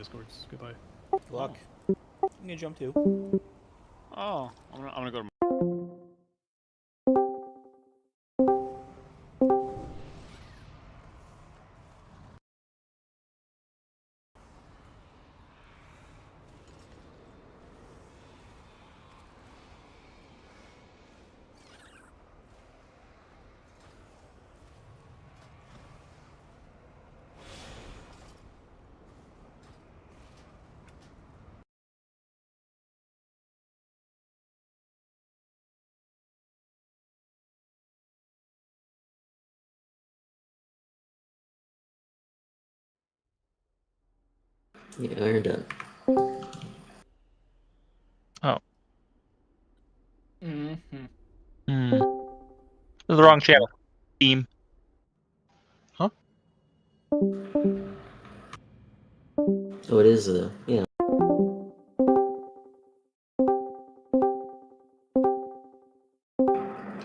Discords. Goodbye. Good luck. I'm gonna jump too. Oh, I'm gonna go to. Yeah, we're done. Oh. Mm-hmm. The wrong channel. Team. Oh, it is yeah.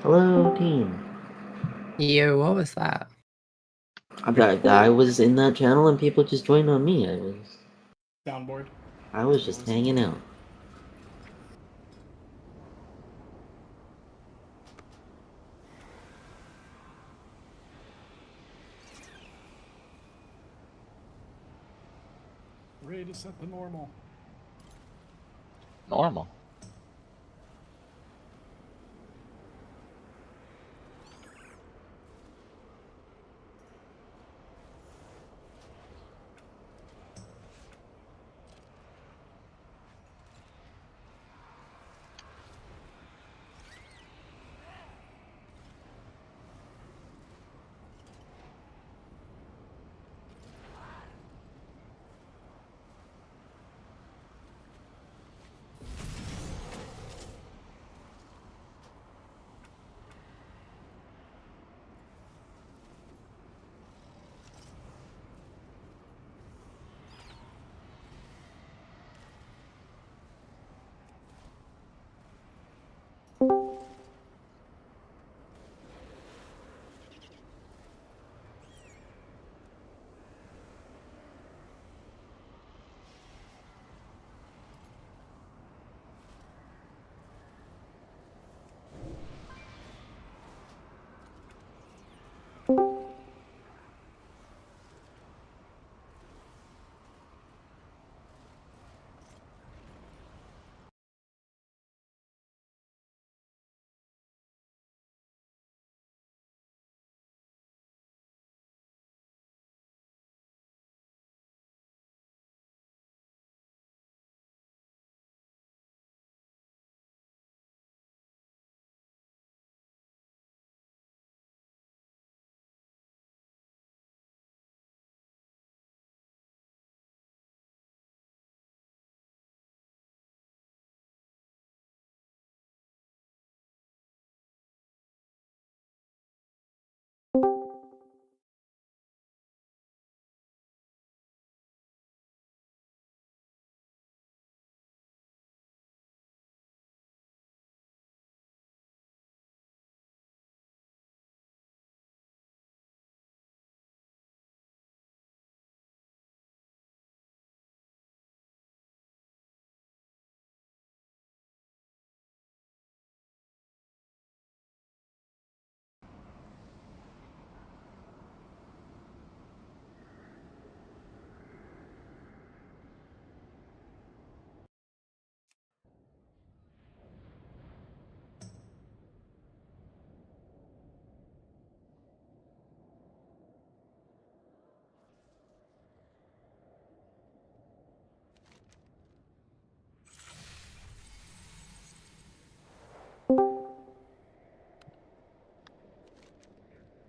Hello, team. Yo, what was that? I was in that channel and people just joined on me. Soundboard. I was just hanging out. Raid is set to normal. Normal.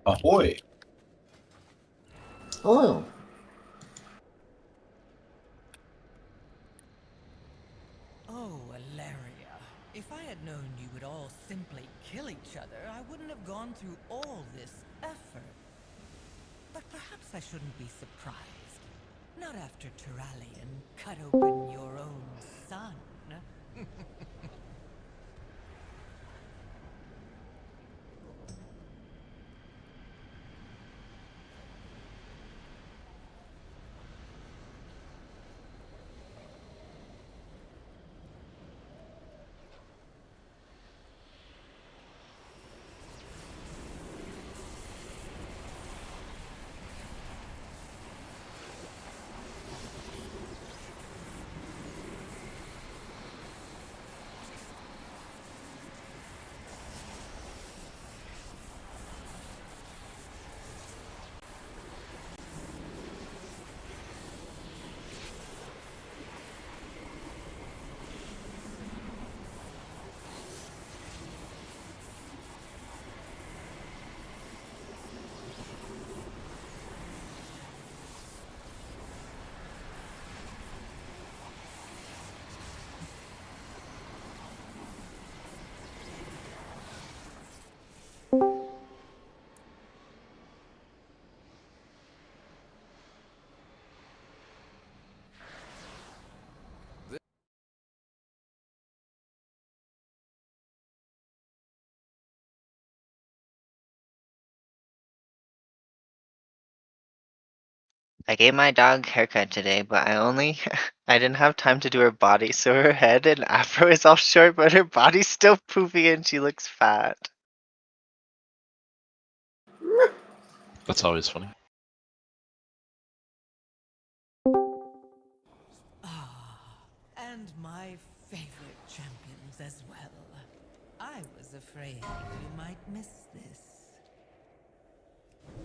Ahoy! Hello. Oh, Alaria. If I had known you would all simply kill each other, I wouldn't have gone through all this effort. But perhaps I shouldn't be surprised. Not after Turalian cut open your own son. I gave my dog a haircut today, but I didn't have time to do her body, so her head and afro is all short, but her body's still poofy and she looks fat. That's always funny. Ah, and my favorite champions as well. I was afraid you might miss this.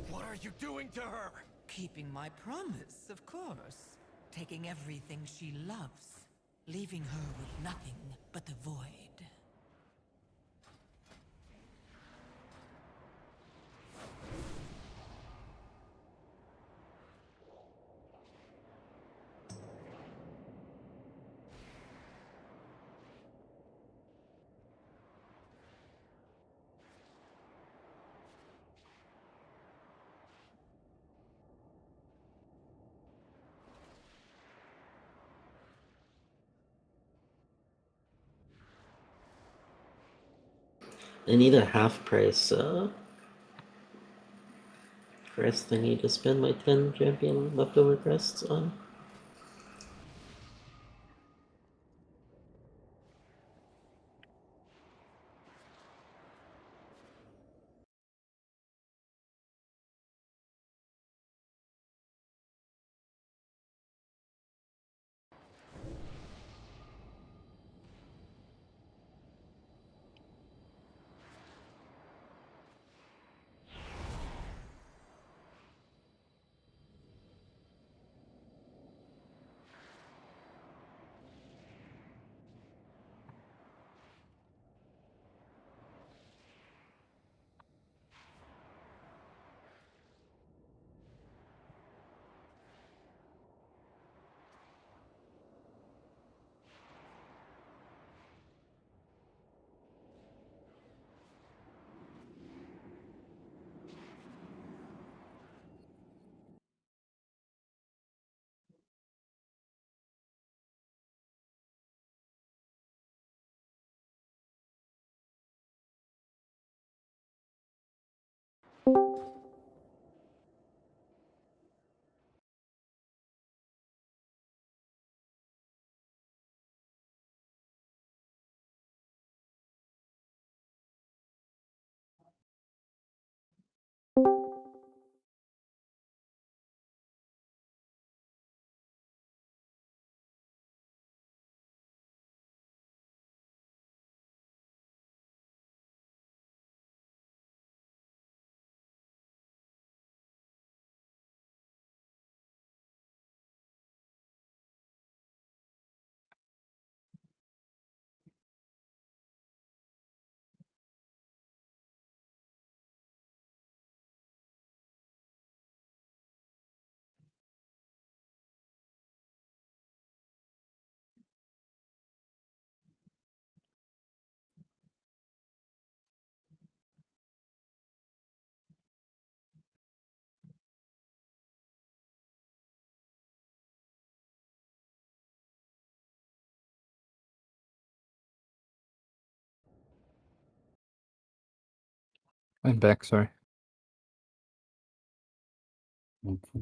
What are you doing to her? Keeping my promise, of course. Taking everything she loves, leaving her with nothing but the void. I need a half price crest I need to spend my 10 champion leftover crests on. I'm back, sorry. Okay.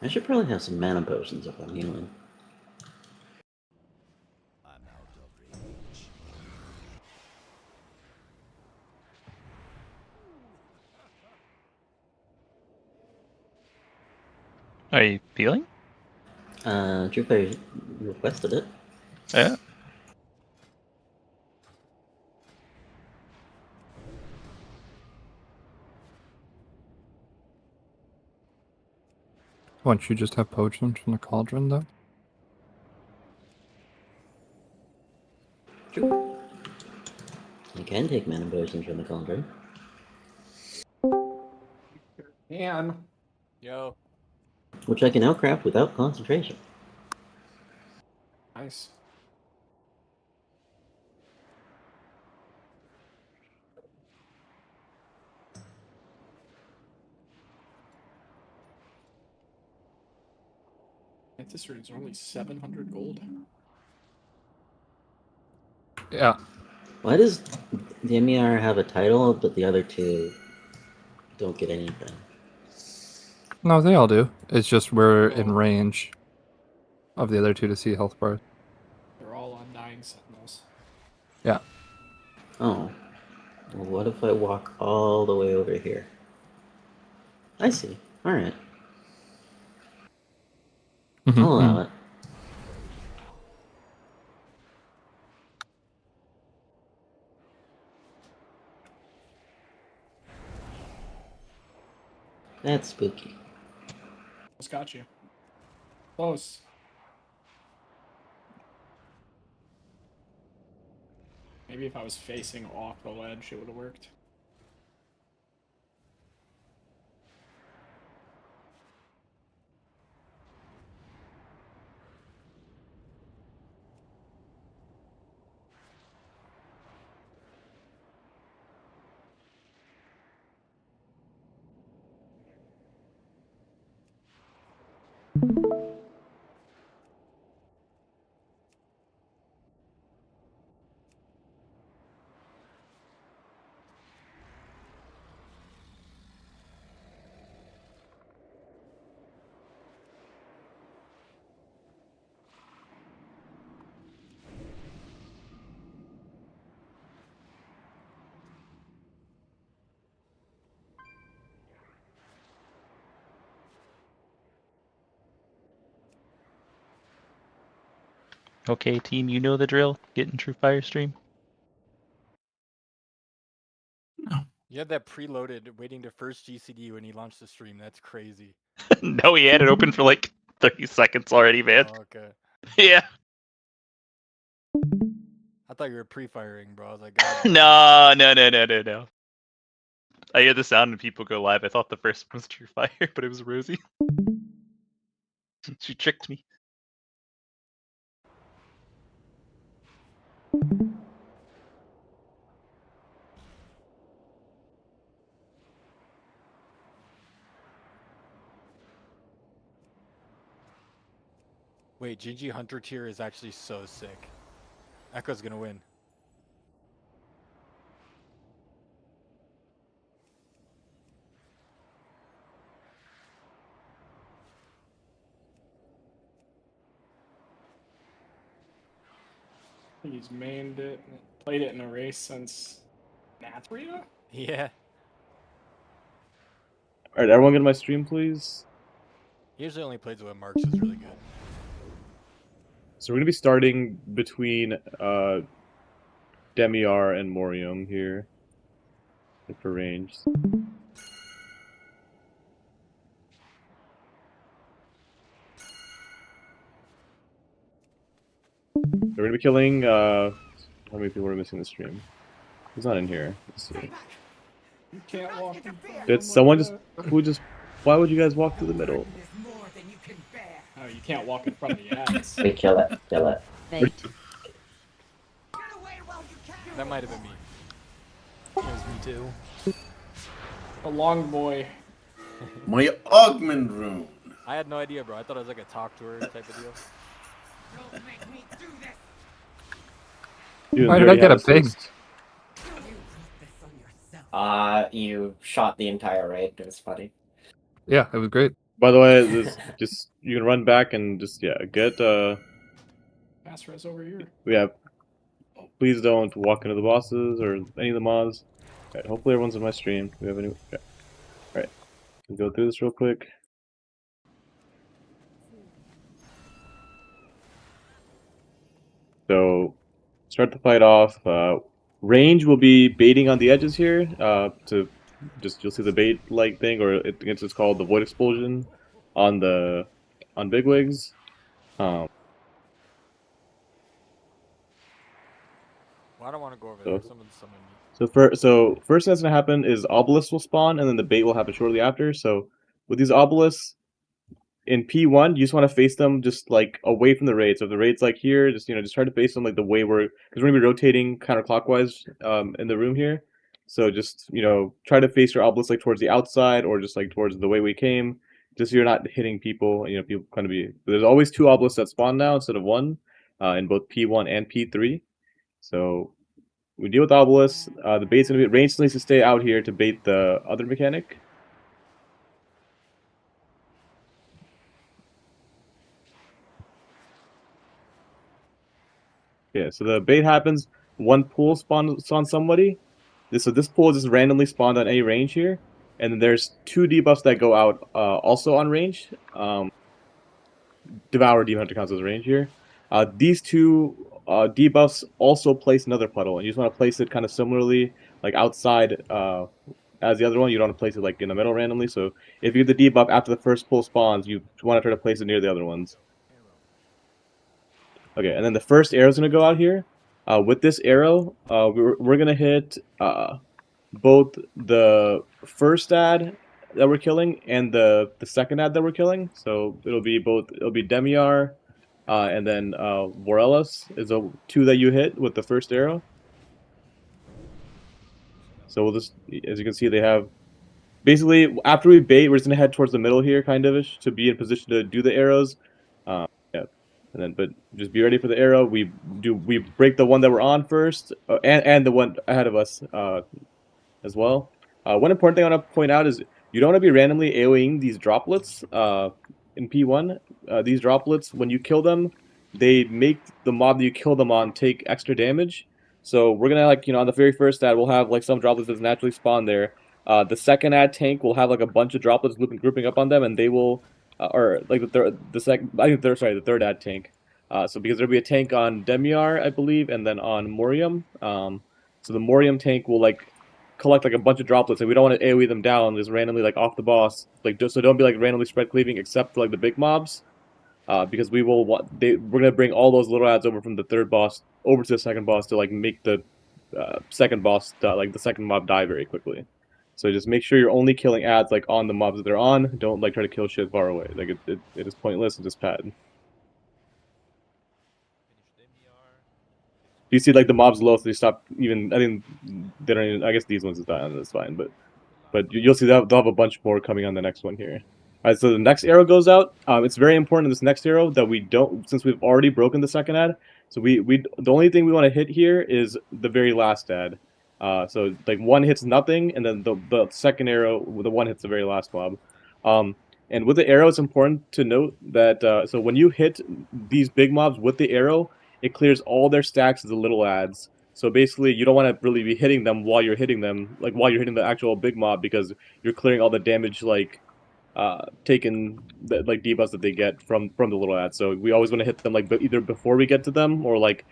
I should probably have some mana potions if I'm healing. I'm out of reach. Are you feeling? Trueface requested it. Yeah. Won't you just have potions from the cauldron, though? True. You can take mana potions from the cauldron. And Yo. Which I can now craft without concentration. nice. Mantis runes are only 700 gold. Yeah. Why does the MER have a title, but the other two don't get anything? No, they all do. It's just we're in range of the other two to see health bars. They're all Undying Sentinels. Yeah. Oh. Well, what if I walk all the way over here? I see. Alright. Mhm, I'll allow mhm. it. That's spooky. Almost got you. Close. Maybe if I was facing off the ledge, it would have worked. Okay, team, you know the drill. Get in True Fire stream. You had that preloaded, waiting to first GCD when he launched the stream. That's crazy. No, he had it open for like 30 seconds already, man. Oh, okay. Yeah. I thought you were pre-firing, bro. I was like, God. No. I hear the sound and people go live. I thought the first one was True Fire, but it was Rosie. She tricked me. Wait, GG Hunter tier is actually so sick. Echo's gonna win. I think he's mained it, played it in a race since Nathria? Yeah. Alright, everyone get to my stream, please. He usually only plays when Marks is really good. So we're gonna be starting between Demiar and Morium here. Like for range. We're gonna be killing how many people are missing the stream? Who's not in here? Let's see. You can't walk in front of Did him someone like just why would you guys walk to the middle? that. Oh, you can't walk in front of the ads. Wait, kill it. Kill it. That might have been me. It was me too. A long boy. My augment rune. I had no idea, bro. I thought it was like a talk to her type of deal. Dude, Why we did I already get have a ping? assist. You shot the entire raid. It was funny. Yeah, it was great. By the way, this just you can run back and just get Fast res over here. Please don't walk into the bosses or any of the mobs. Alright, hopefully everyone's in my stream. Do we have any? Okay. Alright, let's go through this real quick. So, start the fight off. Range will be baiting on the edges here. You'll see the bait-like thing, or it's called the Void Explosion on Bigwigs. Well, I don't want to go over there. Someone summon me. So first thing that's gonna happen is obelisks will spawn, and then the bait will happen shortly after. So with these obelisks in P1, you just want to face them just like away from the raid. So if the raid's like here, just try to face them like the way because we're gonna be rotating counterclockwise in the room here. So just try to face your obelisk like towards the outside or just like towards the way we came, just so you're not hitting people. People kind of be. There's always 2 obelisks that spawn now instead of 1 in both P1 and P3. So we deal with obelisks. The bait's gonna be range needs to stay out here to bait the other mechanic. Yeah, so the bait happens. 1 pool spawns on somebody. So this pool is just randomly spawned on any range here, and then there's 2 debuffs that go out also on range. Devour Demon Hunter counts as range here. These 2 debuffs also place another puddle, and you just want to place it kind of similarly, like outside as the other one. You don't want to place it like in the middle randomly. So if you get the debuff after the first pool spawns, you want to try to place it near the other ones. Okay, and then the first arrow is going to go out here. With this arrow, we're going to hit both the first ad that we're killing and the second ad that we're killing. So it'll be Demiar and then Vorellus is the 2 that you hit with the first arrow. So we'll just, as you can see, they have basically after we bait, we're just gonna head towards the middle here, kind of ish, to be in position to do the arrows. But just be ready for the arrow. We break the one that we're on first, and the one ahead of us as well. One important thing I want to point out is you don't want to be randomly AoEing these droplets in P1. These droplets, when you kill them, they make the mob that you kill them on take extra damage. So we're gonna on the very first ad, we'll have like some droplets that naturally spawn there. The second ad tank will have like a bunch of droplets grouping up on them, and they will, or like the third ad tank. So because there'll be a tank on Demiar, I believe, and then on Morium. So the Morium tank will like collect like a bunch of droplets, and we don't want to AoE them down just randomly like off the boss. Like so don't be like randomly spread cleaving except for like the big mobs, because we're gonna bring all those little ads over from the third boss over to the second boss to like make the second boss like the second mob die very quickly. So just make sure you're only killing ads like on the mobs that they're on. Don't like try to kill shit far away. Like it is pointless and just pad. You see like the mobs low, so they stop even. I think they don't even. I guess these ones is dying. That's fine, but you'll see they'll have a bunch more coming on the next one here. All right, so the next arrow goes out. It's very important in this next arrow that we don't, since we've already broken the second ad. So the only thing we want to hit here is the very last ad. So like 1 hits nothing, and then the second arrow, the 1 hits the very last mob. And with the arrow, it's important to note that so when you hit these big mobs with the arrow, it clears all their stacks of the little ads. So basically, you don't want to really be hitting them while you're hitting them, like while you're hitting the actual big mob, because you're clearing all the damage, like taken like debuffs that they get from the little ads. So we always want to hit them like either before we get to them, or like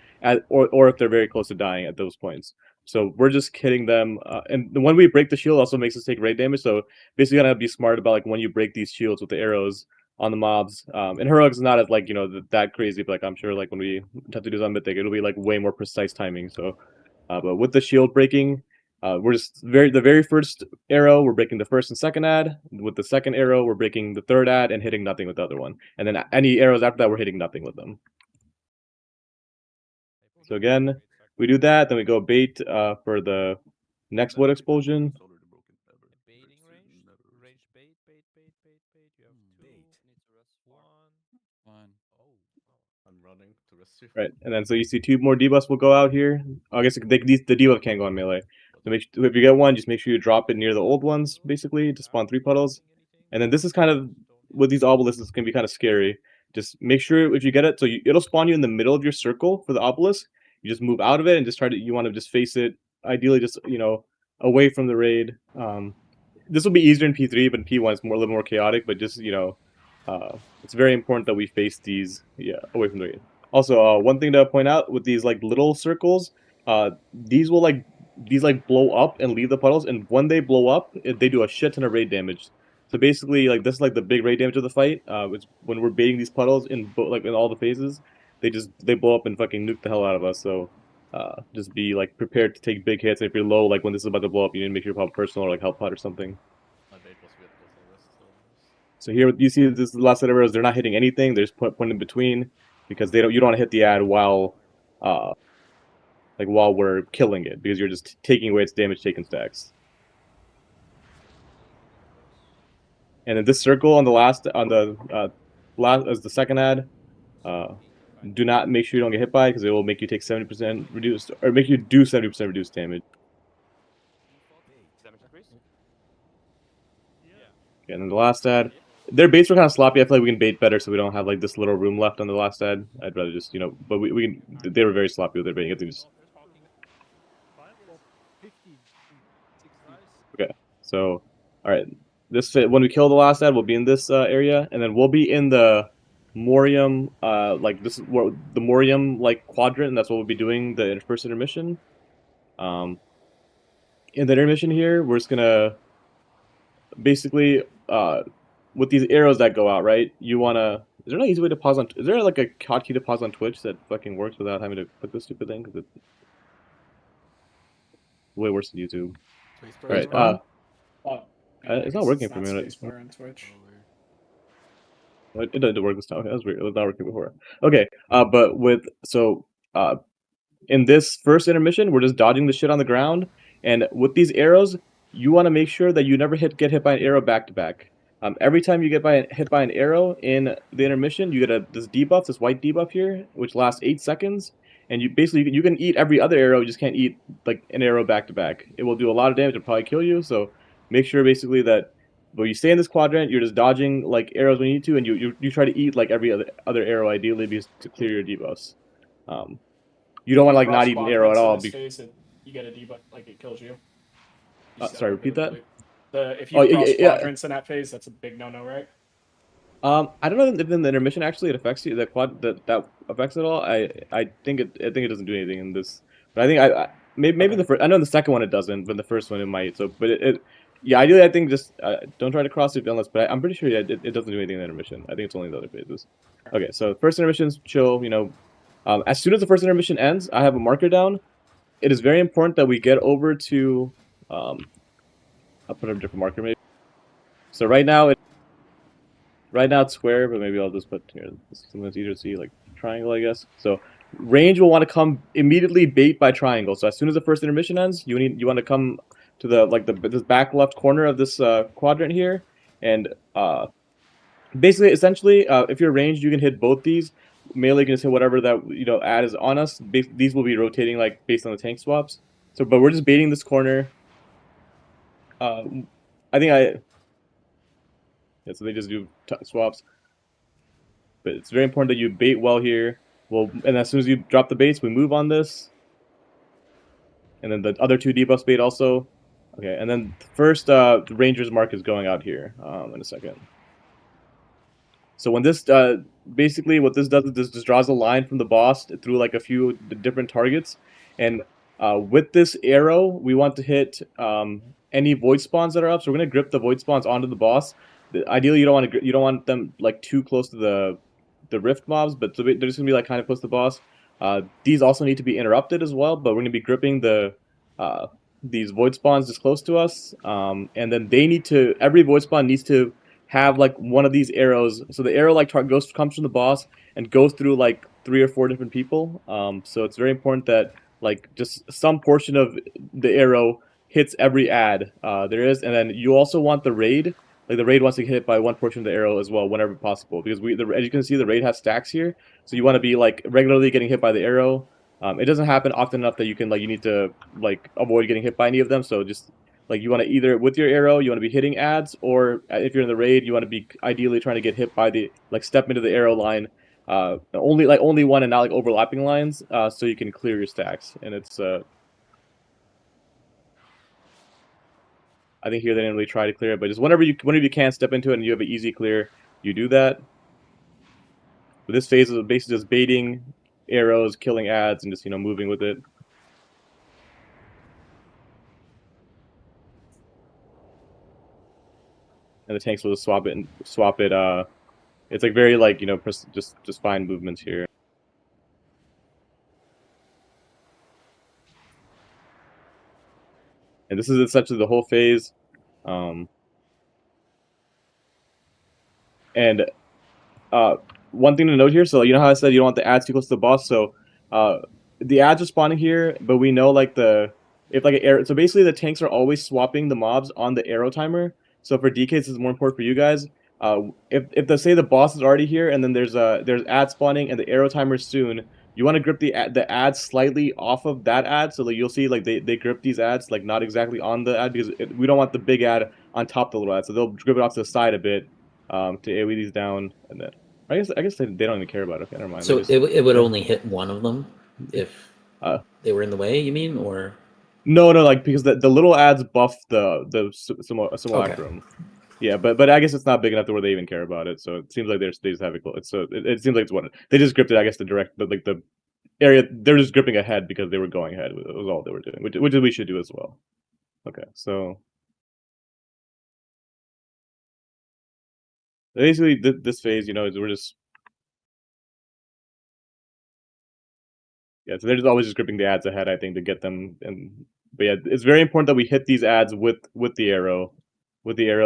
or if they're very close to dying at those points. So we're just hitting them, and when we break the shield, also makes us take raid damage. So basically, you gotta be smart about like when you break these shields with the arrows on the mobs. And Heroic's not as like that crazy, but like I'm sure like when we have to do on Mythic, it'll be like way more precise timing. So, but with the shield breaking, we're just the very first arrow, we're breaking the first and second ad. With the second arrow, we're breaking the third ad and hitting nothing with the other one. And then any arrows after that, we're hitting nothing with them. So again, we do that, then we go bait for the next wood explosion. Right, and then so you see 2 more debuffs will go out here. I guess the debuff can't go on melee. So if you get one, just make sure you drop it near the old ones, basically, to spawn 3 puddles. And then this is kind of with these obelisks can be kind of scary. Just make sure if you get it, so it'll spawn you in the middle of your circle for the obelisk. You just move out of it and just try to. You want to just face it. Ideally, just away from the raid. This will be easier in P3, but in P1 it's a little more chaotic. But just it's very important that we face these away from the raid. Also, one thing to point out with these like little circles, these will blow up and leave the puddles, and when they blow up, they do a shit ton of raid damage. So basically, like this is like the big raid damage of the fight. It's when we're baiting these puddles in in all the phases, they blow up and fucking nuke the hell out of us. So just be like prepared to take big hits. If you're low, like when this is about to blow up, you need to make sure you pop personal or like health pot or something. So here you see this last set of arrows. They're not hitting anything. They're just put in between because you don't want to hit the ad while we're killing it, because you're just taking away its damage taken stacks. And in this circle on the as the second ad, do not make sure you don't get hit by it, because it will make you take 70% reduced, or make you do 70% reduced damage. Okay, and then the last ad, their baits were kind of sloppy. I feel like we can bait better, so we don't have like this little room left on the last ad. I'd rather just but we can. They were very sloppy with their baiting. I think just... Okay, so all right. When we kill the last ad, we'll be in this area, and then we'll be in the Morium, this is what the Morium quadrant, and that's what we'll be doing the first intermission. In the intermission here, we're just gonna basically with these arrows that go out, right? You wanna. Is there an easy way to pause on? Is there like a hotkey to pause on Twitch that fucking works without having to click this stupid thing? Because it's way worse than YouTube. All right. It's not working for me. On Twitch. It didn't work this time. Okay, that was weird. It was not working before. Okay, in this first intermission, we're just dodging the shit on the ground, and with these arrows, you want to make sure that you never get hit by an arrow back to back. Every time you get hit by an arrow in the intermission, you get this debuff, this white debuff here, which lasts 8 seconds, and you can eat every other arrow. You just can't eat like an arrow back to back. It will do a lot of damage. It'll probably kill you. So make sure basically that when you stay in this quadrant, you're just dodging like arrows when you need to, and you try to eat like every other arrow ideally, because to clear your debuffs. You don't want to not eat an arrow at all. You get a debuff, like it kills you. Sorry, repeat that. If you cross quadrants in that phase, that's a big no-no, right? I don't know if in the intermission actually it affects you. That affects it all. I think it doesn't do anything in this. But I think maybe the first. I know in the second one it doesn't, but the first one it might. So, but ideally I think just don't try to cross it unless. But I'm pretty sure it doesn't do anything in the intermission. I think it's only in the other phases. Okay, so first intermission's chill. As soon as the first intermission ends, I have a marker down. It is very important that we get over to. I'll put a different marker maybe. So right now it's square, but maybe I'll just put here something that's easier to see, like triangle, I guess. So range will want to come immediately bait by triangle. So as soon as the first intermission ends, you want to come to this back left corner of this quadrant here, and basically essentially if you're ranged, you can hit both these. Melee can just hit whatever that ad is on us. These will be rotating like based on the tank swaps. So, but we're just baiting this corner. So they just do swaps. But it's very important that you bait well here. And as soon as you drop the baits, we move on this. And then the other two debuffs bait also. Okay, and then first the Ranger's mark is going out here in a second. So when this basically what this does is this just draws a line from the boss through like a few different targets, and with this arrow we want to hit any void spawns that are up. So we're gonna grip the void spawns onto the boss. Ideally, you don't want them like too close to the rift mobs, but they're just gonna be like kind of close to the boss. These also need to be interrupted as well, but we're gonna be gripping these void spawns just close to us, and then every void spawn needs to have like one of these arrows. So the arrow comes from the boss and goes through like 3 or 4 different people. So it's very important that like just some portion of the arrow hits every ad there is, and then you also want the raid. Like the raid wants to get hit by one portion of the arrow as well whenever possible, because as you can see, the raid has stacks here, so you want to be like regularly getting hit by the arrow. It doesn't happen often enough that you need to like avoid getting hit by any of them. So just Like you want to either with your arrow, you want to be hitting ads, or if you're in the raid, you want to be ideally trying to get hit by the step into the arrow line. Only one and not like overlapping lines, so you can clear your stacks. And it's I think here they didn't really try to clear it, but just whenever you can step into it and you have an easy clear, you do that. But this phase is basically just baiting arrows, killing ads, and just moving with it. And the tanks will just swap it. It's like very just fine movements here. And this is essentially the whole phase. And one thing to note here, so you know how I said you don't want the ads too close to the boss, so the ads are spawning here, but we know so basically the tanks are always swapping the mobs on the arrow timer. So for DKs, this is more important for you guys. If say the boss is already here and then there's ad spawning and the arrow timer soon, you want to grip the ad slightly off of that ad, so you'll see they grip these ads not exactly on the ad, because we don't want the big ad on top of the little ad, so they'll grip it off to the side a bit to AoE these down, and then I guess they don't even care about it. Okay, never mind. So it would only hit one of them if they were in the way, you mean, or? No, because the little ads buff the simulacrum. Okay. Yeah, but I guess it's not big enough to where they even care about it. So it seems like they just have it. So it seems like it's one. They just gripped it. I guess the area they're just gripping ahead because they were going ahead. It was all they were doing, which we should do as well. Okay, so basically this phase, we're just so they're just always just gripping the ads ahead, I think, to get them. But yeah, it's very important that we hit these ads with the arrows,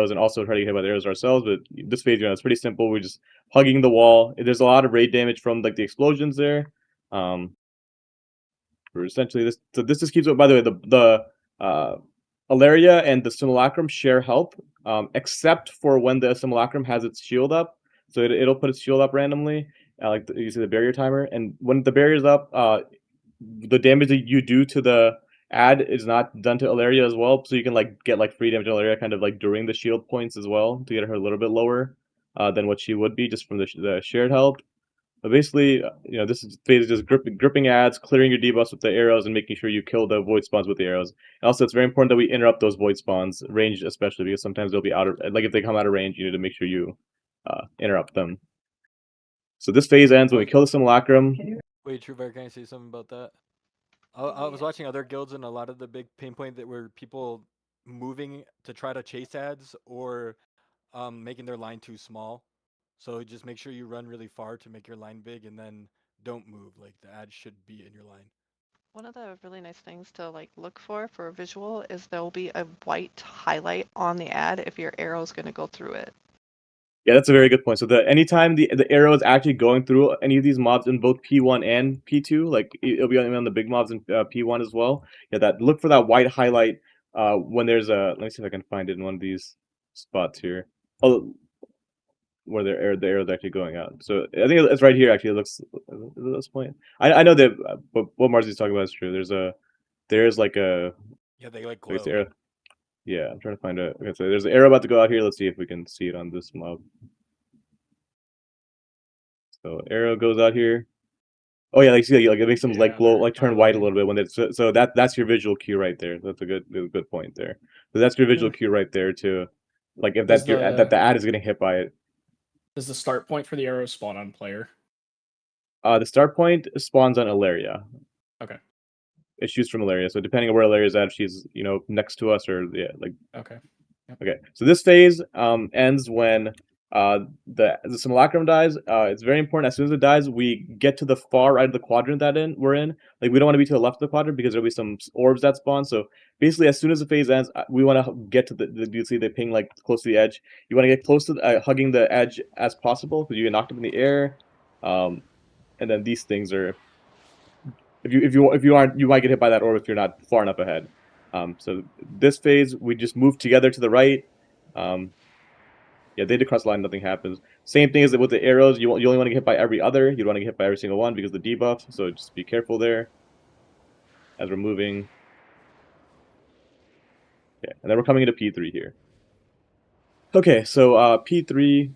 and also try to get hit by the arrows ourselves. But this phase, it's pretty simple. We're just hugging the wall. There's a lot of raid damage from the explosions there. We're essentially this. So this just keeps. By the way, the Alaria and the simulacrum share health, except for when the simulacrum has its shield up. So it'll put its shield up randomly. You see the barrier timer, and when the barrier's up, the damage that you do to the ad is not done to Alaria as well, so you can get free damage on Alaria kind of during the shield points as well to get her a little bit lower than what she would be just from the shared health. But basically, this is phase just gripping ads, clearing your debuffs with the arrows, and making sure you kill the void spawns with the arrows. And also, it's very important that we interrupt those void spawns, ranged especially, because sometimes they'll be out of if they come out of range, you need to make sure you interrupt them. So this phase ends when we kill the simulacrum. Wait, Truebear, can I say something about that? I was watching other guilds, and a lot of the big pain point that were people moving to try to chase ads or making their line too small. So just make sure you run really far to make your line big, and then don't move. The ad should be in your line. One of the really nice things to look for a visual is there will be a white highlight on the ad if your arrow is going to go through it. Yeah, that's a very good point. So anytime the arrow is actually going through any of these mobs in both P1 and P2, it'll be on the big mobs in P1 as well. Yeah, look for that white highlight when there's let me see if I can find it in one of these spots here. Oh, where the arrow's actually going out. So I think it's right here. Actually, it looks at this point. I know that what Marzi's talking about is true. There's a yeah, they glow. Arrow. Yeah, I'm trying to find it. Okay, so there's an arrow about to go out here. Let's see if we can see it on this mob. So arrow goes out here. Oh yeah, see, it makes them glow, turn white a little bit when it's so that's your visual cue right there. That's a good point there. So that's your visual cue right there to, if that the ad is getting hit by it. Does the start point for the arrow spawn on player? The start point spawns on Alaria. Okay. It shoots from Alaria, so depending on where Alaria's at, she's next to us or Okay. Yep. Okay. So this phase ends when the simulacrum dies. It's very important. As soon as it dies, we get to the far right of the quadrant that we're in. We don't want to be to the left of the quadrant because there'll be some orbs that spawn. So basically, as soon as the phase ends, we want to get to you see they ping close to the edge. You want to get close to hugging the edge as possible because you get knocked up in the air. And then these things are, if you aren't, you might get hit by that orb if you're not far enough ahead. So this phase, we just move together to the right. Yeah, they cross the line, nothing happens. Same thing as with the arrows. You only want to get hit by every other. You don't want to get hit by every single one because of the debuff. So just be careful there as we're moving. Okay, and then we're coming into P3 here. Okay, so P3.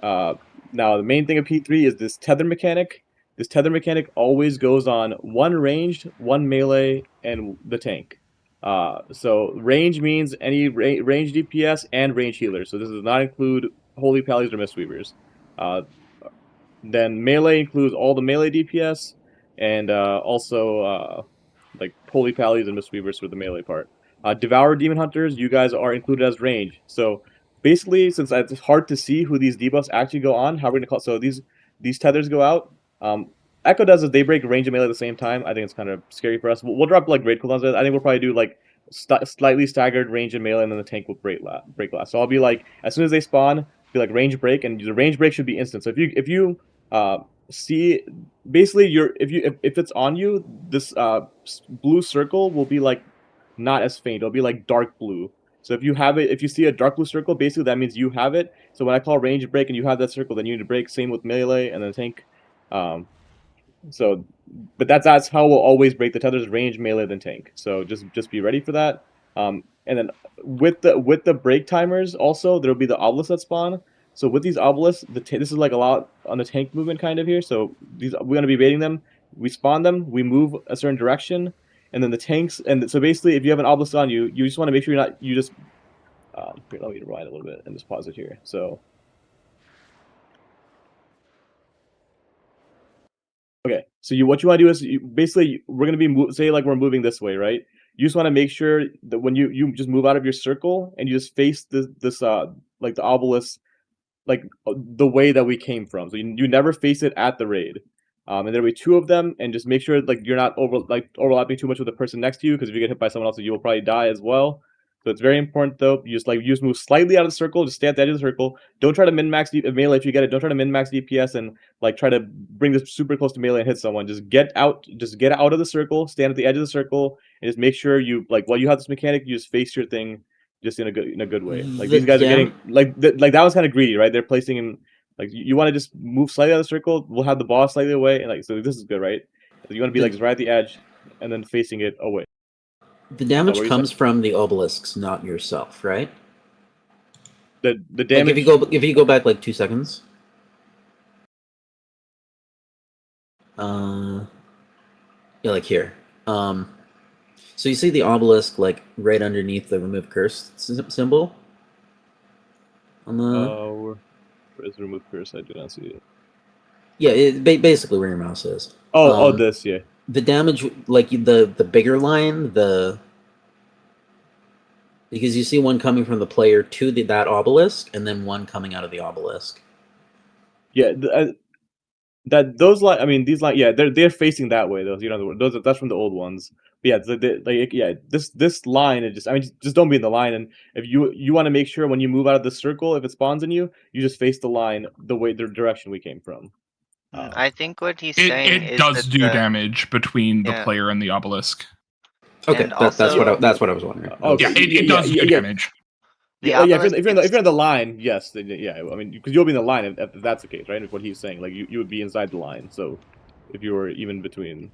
Now the main thing of P3 is this tether mechanic. This tether mechanic always goes on one ranged, one melee, and the tank. So range means any range DPS and range healers. So this does not include Holy Pallies or Mistweavers. Then melee includes all the melee DPS and also like Holy Pallies and Mistweavers for the melee part. Devour Demon Hunters, you guys are included as range. So basically, since it's hard to see who these debuffs actually go on, how we're gonna call so these tethers go out. Echo does is they break range and melee at the same time. I think it's kind of scary for us. We'll drop like raid cooldowns. I think we'll probably do like slightly staggered range and melee, and then the tank will break last. So I'll be like, as soon as they spawn, be like range break, and the range break should be instant. So if you see, basically if it's on you, this blue circle will be like not as faint. It'll be like dark blue. So if you have it, if you see a dark blue circle, basically that means you have it. So when I call range break and you have that circle, then you need to break. Same with melee and then tank. So, but that's how we'll always break the tethers: range, melee, then tank. So just be ready for that. And then with the break timers, also there'll be the obelisks that spawn. So with these obelisks, this is like a lot on the tank movement kind of here. So we're gonna be baiting them. We spawn them. We move a certain direction, and then the tanks. And so basically, if you have an obelisk on you, you just want to make sure you're not. You just here, let me rewind a little bit and just pause it here. So. Okay, so what you want to do is basically we're gonna be say like we're moving this way, right? You just want to make sure that when you just move out of your circle and you just face this like the obelisk like the way that we came from. So you never face it at the raid. And there'll be two of them, and just make sure like you're not overlapping too much with the person next to you, because if you get hit by someone else, you will probably die as well. So it's very important though. You just move slightly out of the circle, just stay at the edge of the circle. Don't try to min max melee if you get it. Don't try to min max DPS and like try to bring this super close to melee and hit someone. Just get out of the circle, stand at the edge of the circle, and just make sure you like while you have this mechanic, you just face your thing just in a good way. Like these guys are getting like that was kind of greedy, right? They're placing in like you want to just move slightly out of the circle. We'll have the boss slightly away, and like so this is good, right? So you want to be like just right at the edge, and then facing it away. The damage comes from the obelisks, not yourself, right? The damage. Like if you go back like 2 seconds. Yeah, like here. So you see the obelisk like right underneath the remove curse symbol? On the where's remove curse? I do not see it. Yeah, basically where your mouse is. This, yeah. The damage, like the bigger line, because you see one coming from the player to that obelisk, and then one coming out of the obelisk. Yeah, I mean these yeah, they're facing that way though. You know, that's from the old ones. But yeah, this line is just don't be in the line. And if you want to make sure when you move out of the circle, if it spawns in you, you just face the line the direction we came from. I think what he's saying it is does that do damage between the player and the obelisk. Okay, that's what I was wondering. Yeah, it does do damage. Yeah, if you're in the line, yes, yeah. I mean, because you'll be in the line if that's the case, right? If what he's saying, like you would be inside the line. So if you were even between,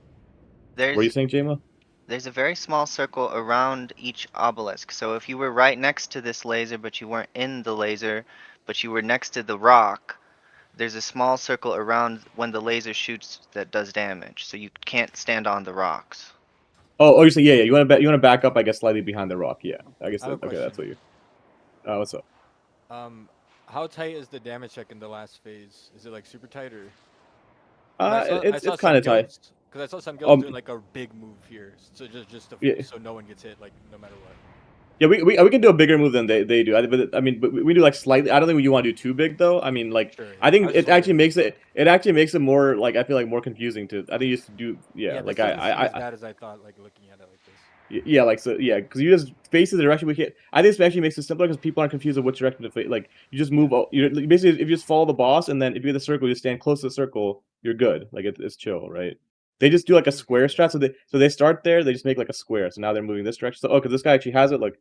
what are you saying, Jama? There's a very small circle around each obelisk. So if you were right next to this laser, but you weren't in the laser, but you were next to the rock, there's a small circle around when the laser shoots that does damage. So you can't stand on the rocks. Oh, you're saying yeah. You want to back up, I guess, slightly behind the rock. Yeah, I guess. Okay, that's what you. What's up? How tight is the damage check in the last phase? Is it like super tight or? It's kind of tight. Because I saw some guilds doing like a big move here, so so no one gets hit, like no matter what. Yeah, we can do a bigger move than they do. But we do like slightly. I don't think you want to do too big though. I mean, like sure, I think it actually makes it more like I feel like more confusing to. I think you just do like as bad as I thought, like looking at it like this. Yeah, like so, yeah, because you just face the direction we hit. I think this actually makes it simpler because people aren't confused of which direction to face. Like you just move. You basically if you just follow the boss and then if you hit the circle, you stand close to the circle. You're good. Like it's chill, right? They just do like a square strat. So they start there. They just make like a square. So now they're moving this direction. So because this guy actually has it. Like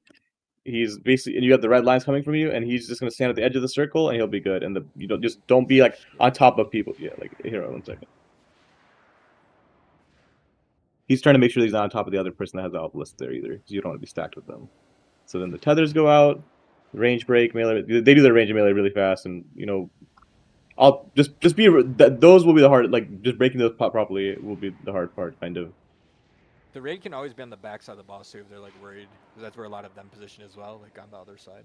he's basically and you have the red lines coming from you, and he's just gonna stand at the edge of the circle and he'll be good. And you don't be like on top of people. Yeah, like here 1 second. He's trying to make sure that he's not on top of the other person that has the obelisk there either, because you don't want to be stacked with them. So then the tethers go out, range break, melee. They do their range and melee really fast, and I'll just be those will be the hard, like just breaking those properly will be the hard part, kind of. The raid can always be on the backside of the boss too if they're like worried, because that's where a lot of them position as well, like on the other side.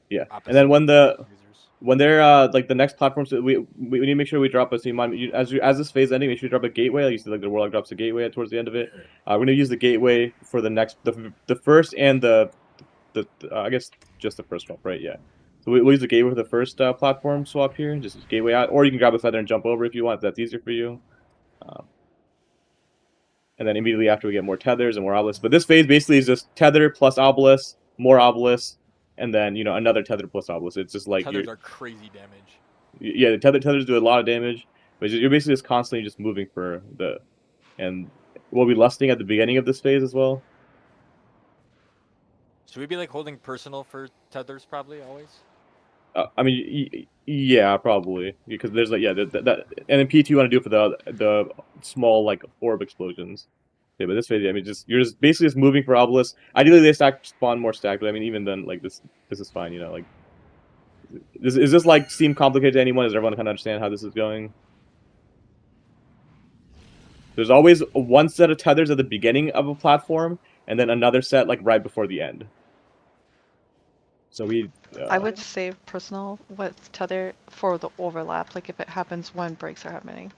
Yeah, Opposite and then when users. they're like the next platforms, we need to make sure we drop a as this phase ending, make sure you drop a gateway. Like you see, like the warlock drops a gateway towards the end of it. We're gonna use the gateway for the next the first and the I guess just the first swap, right? Yeah. So we'll use the gateway for the first platform swap here. Just gateway out, or you can grab a feather and jump over if you want. If that's easier for you. And then immediately after we get more tethers and more obelisks. But this phase basically is just tether plus obelisk, more obelisks, and then another tether plus obelisk. It's just like tethers are crazy damage. Yeah, the tethers do a lot of damage, but you're basically just constantly just moving for the, and we'll be lusting at the beginning of this phase as well. Should we be like holding personal for tethers probably always? I mean, yeah, probably because there's like that and then P2 you want to do for the small like orb explosions. Yeah, but this phase, I mean, you're just basically just moving for obelisks. Ideally, they spawn more stacked, but I mean, even then, like this is fine. Like, does this like seem complicated to anyone? Does everyone kind of understand how this is going? There's always one set of tethers at the beginning of a platform, and then another set like right before the end. So we. I would save personal with tether for the overlap, like if it happens when breaks are happening.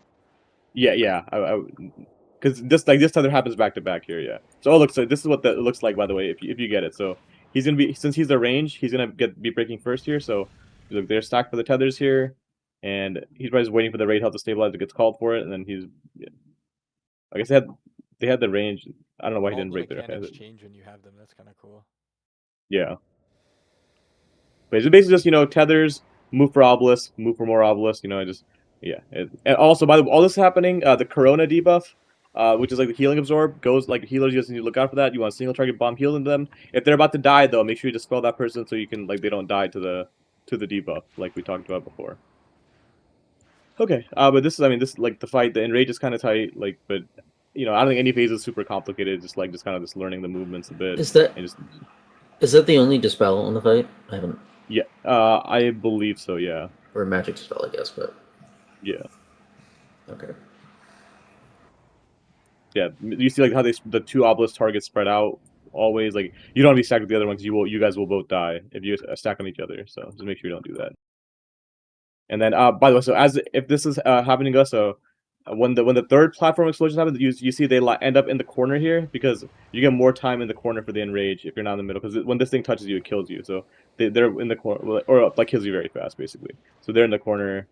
Yeah. Because this tether happens back to back here. Yeah. So look, so this is what that looks like, by the way, if you get it. So he's gonna be, since he's the range, he's gonna be breaking first here. So look, they're stacked for the tethers here, and he's probably just waiting for the raid health to stabilize. It gets called for it, and then he's. Yeah. I guess they had the range. I don't know why he didn't break the there. mechanics change when you have them. That's kind of cool. Yeah. But it's basically just tethers, move for obelisk, move for more obelisk. Just yeah. And also, by the way, all this happening, the Corona debuff, which is like the healing absorb, goes like healers. You just need to look out for that. You want a single target bomb heal into them. If they're about to die, though, make sure you dispel that person so you can they don't die to the debuff like we talked about before. Okay, but this is like the fight. The enrage is kind of tight, but I don't think any phase is super complicated. Just kind of just learning the movements a bit. Is that the only dispel on the fight? I haven't. Yeah, I believe so. Yeah. Or magic dispel, I guess, but. Yeah. Okay. Yeah, you see like how the two obelisk targets spread out always. Like you don't want to be stacked with the other ones. You guys will both die if you stack on each other. So just make sure you don't do that. And then by the way, so if this is happening to us, so when the third platform explosion happens, you see they end up in the corner here because you get more time in the corner for the enrage if you're not in the middle. Because when this thing touches you, it kills you. So they're in the corner or like kills you very fast, basically. So they're in the corner,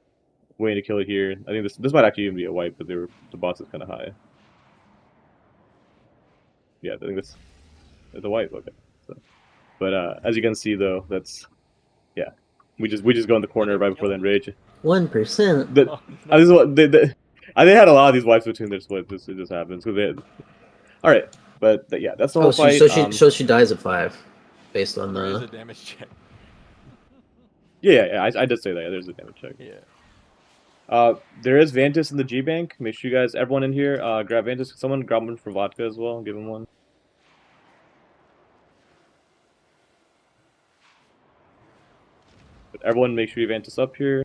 waiting to kill it here. I think this might actually even be a wipe, but the boss is kind of high. Yeah, I think this is a wipe. Okay, so, but as you can see though, that's yeah, we just go in the corner right before the enrage. 1%. This is what they had a lot of these wipes between their splits. It just happens because they. All right, but yeah, that's the whole fight. So she dies at 5, based on There is the. a damage check. Yeah, I did say that. Yeah, there's a damage check. Yeah. There is Vantis in the G Bank. Make sure you guys, everyone in here, grab Vantis. Someone grab one for vodka as well. Give him one. But everyone, make sure you Vantis up here.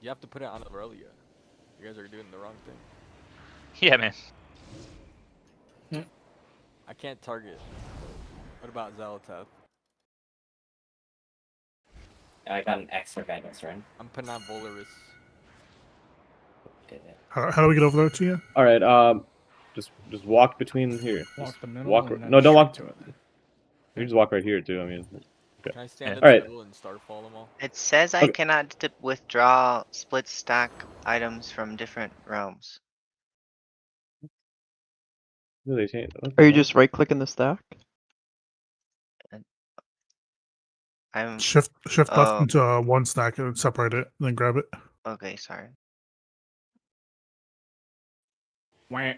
You have to put it on Aurelia. You guys are doing the wrong thing. Yeah, man. I can't target. What about Zealoteth? I got an extra guidance, right? I'm putting on Volaris. How do we get over there to you? All right. Just walk between here. Walk Just the middle. walk. And then No, don't walk to it. You can just walk right here too. I mean. Okay. Can I stand in All the right. middle and starfall them all? It says I cannot withdraw split stack items from different realms. Are you just right clicking the stack? I'm Shift left into one stack and separate it, then grab it. Okay, sorry. Wah.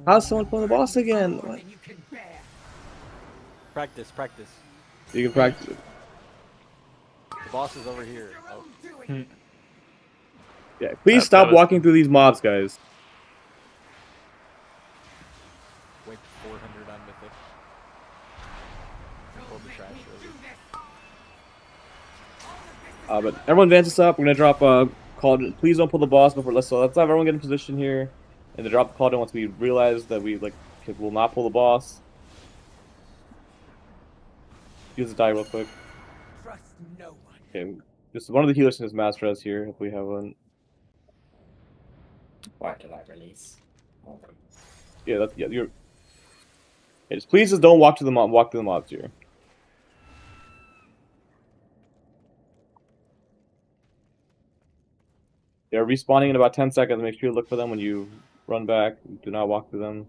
How's someone pulling the boss again? What? Practice. You can practice it. The boss is over here. Oh. Yeah, please That stop was- walking through these mobs, guys. Wait 400 on Mythic. Pull the trash over. But everyone advances up. We're gonna drop cauldron. Please don't pull the boss before. Let's have everyone get in position here, and to drop the cauldron once we realize that we will not pull the boss. Use the die real quick. Trust no one. Okay, just one of the healers in his master res here if we have one. Why did I release? Yeah, you're. Okay, just don't walk to the mob. Walk to the mobs here. They're respawning in about 10 seconds. Make sure you look for them when you run back. Do not walk through them.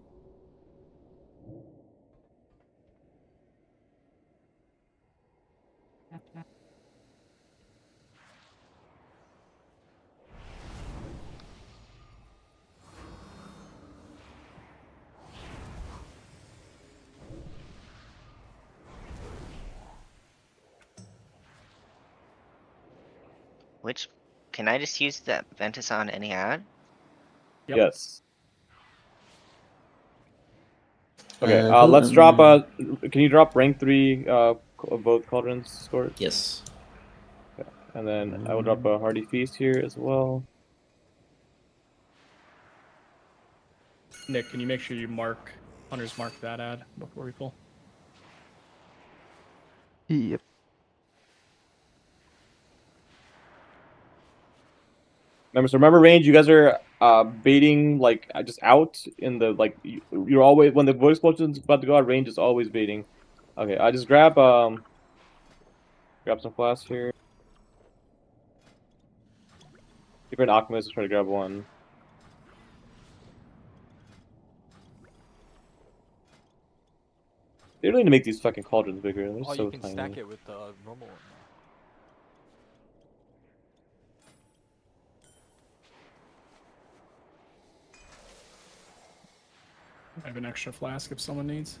Which, can I just use that Ventus on any ad? Yep. Yes. Okay, Who let's am- drop can you drop rank 3 both cauldrons, Scort? Yes. Okay. And then I will drop a Hardy Feast here as well. Nick, can you make sure you Hunter's mark that ad before we pull? Yep. Remember range, you guys are baiting just out in the you're always when the voice explosion's about to go out, range is always baiting. Okay, I just grab some flasks here. If you're an Alchemist, try to grab one. They really need to make these fucking cauldrons bigger. They're Oh, so you can tiny. stack it with the normal one. I have an extra flask if someone needs.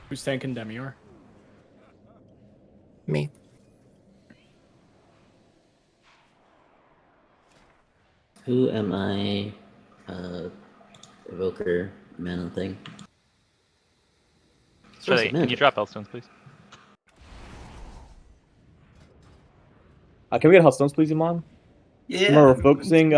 Who's tanking Demior? Me. Who am I? Evoker, mana thing. Sorry, can you drop Healthstones, please? Can we get Healthstones, please, Iman? Yeah. Remember, we're focusing.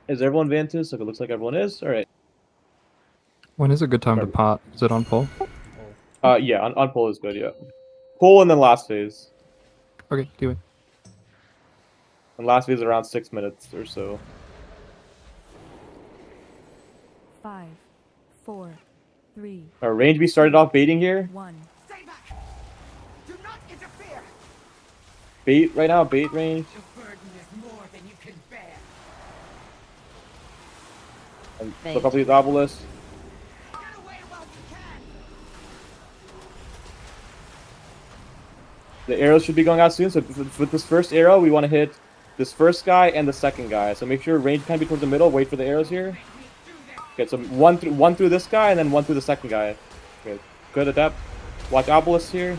Is everyone Vantus? Okay, looks like everyone is. All right. When is a good time to pot? Is it on pull? Yeah, on pull is good. Yeah, pull and then last phase. Okay, do it. And last phase is around 6 minutes or so. 5, 4, 3. Our range, we started off baiting here. 1. Stay back! Do not interfere! Bait right now, bait range. The burden is more than you can bear. And look up these obelisks. Get away while you can! The arrows should be going out soon. So with this first arrow, we want to hit this first guy and the second guy. So make sure range can be towards the middle. Wait for the arrows here. Okay, so one through this guy and then one through the second guy. Okay, good at that. Watch obelisks here.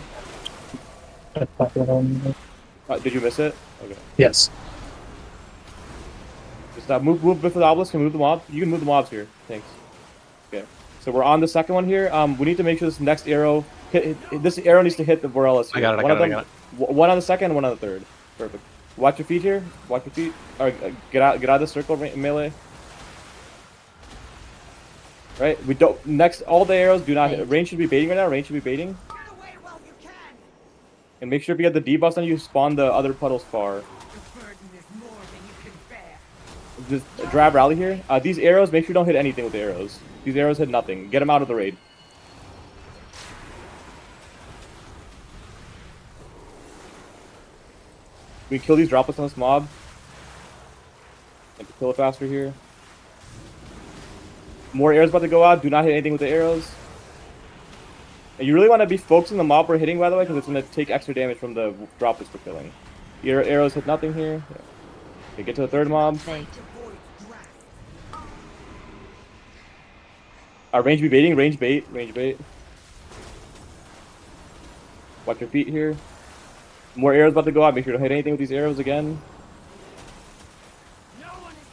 Did you miss it? Okay. Yes. Just move for the obelisk and move the mob. You can move the mobs here. Thanks. Okay. So we're on the second one here. We need to make sure this next arrow this arrow needs to hit the Vorellis here. I got it. One on the second, one on the third. Perfect. Watch your feet here. Watch your feet. All right, get out of the circle melee. Right. We don't. Next, all the arrows do not hit. Range should be baiting right now. Range should be baiting. Get away while you can! And make sure if you get the debuffs on you, spawn the other puddles far. The burden is more than you can bear. Just drab rally here. These arrows, make sure you don't hit anything with the arrows. These arrows hit nothing. Get them out of the raid. We kill these droplets on this mob. And kill it faster here. More arrows about to go out. Do not hit anything with the arrows. And you really want to be focusing the mob we're hitting, by the way, because it's going to take extra damage from the droplets we're killing. Your arrows hit nothing here. Okay, get to the third mob. Range be baiting, range bait, range bait. Watch your feet here. More arrows about to go out. Make sure to hit anything with these arrows again. No one is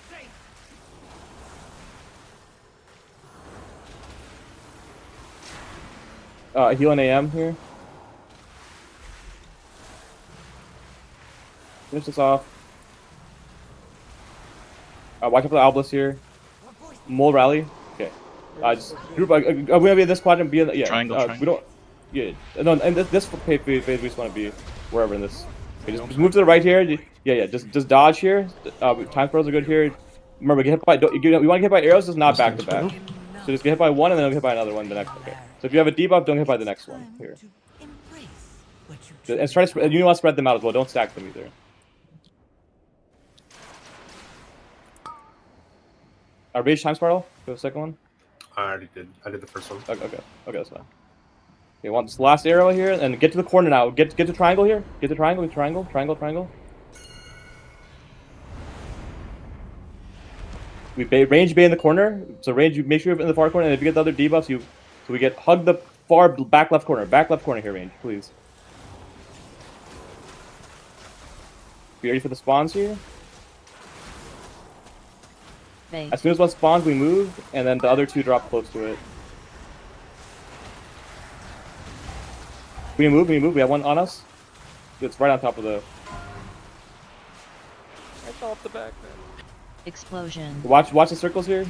safe. Heal an AM here. Finish this off. Watch out for the Obelisk here. Mole rally. Okay. Just group. We're gonna be in this quadrant. Be in the, yeah. Triangle, We don't. Yeah. No. And this phase we just want to be wherever in this. Okay, just move to the right here. Yeah. Just dodge here. Time throws are good here. Remember, get hit by. We want to get hit by arrows. Just not back to back. So just get hit by one and then get hit by another one the next. Okay. So if you have a debuff, don't get hit by the next one here. And try to spread. You want to spread them out as well. Don't stack them either. Rage time spiral. Go the second one. I already did. I did the first one. Okay, that's fine. Okay, want this last arrow here, and get to the corner now. Get to triangle here. Get to triangle. Triangle. We range bay in the corner. So range, you make sure you're in the far corner, and if you get the other debuffs, so we get hug the far back left corner. Back left corner here, range, please. Be ready for the spawns here. As soon as one spawns, we move, and then the other two drop close to it. We move. We have one on us. It's right on top of the. Right off the back, man. Explosion. Watch the circles here.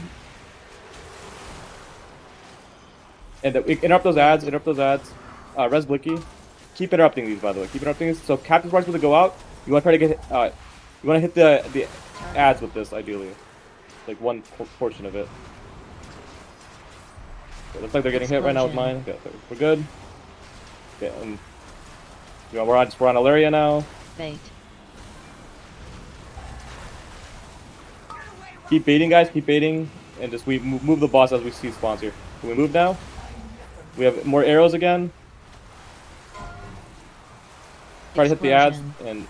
And interrupt those ads. Res Blicky. Keep interrupting these, by the way. Keep interrupting these. So Captain Spark's going to go out. You want to try to get. You want to hit the ads with this, ideally. Like one portion of it. Okay, looks like they're getting hit right now with mine. Okay, so we're good. Okay, and we're on Ilaria now. Bait. Keep baiting, guys. Keep baiting, and just we move the boss as we see spawns here. Can we move now? We have more arrows again. Try to hit the ads and.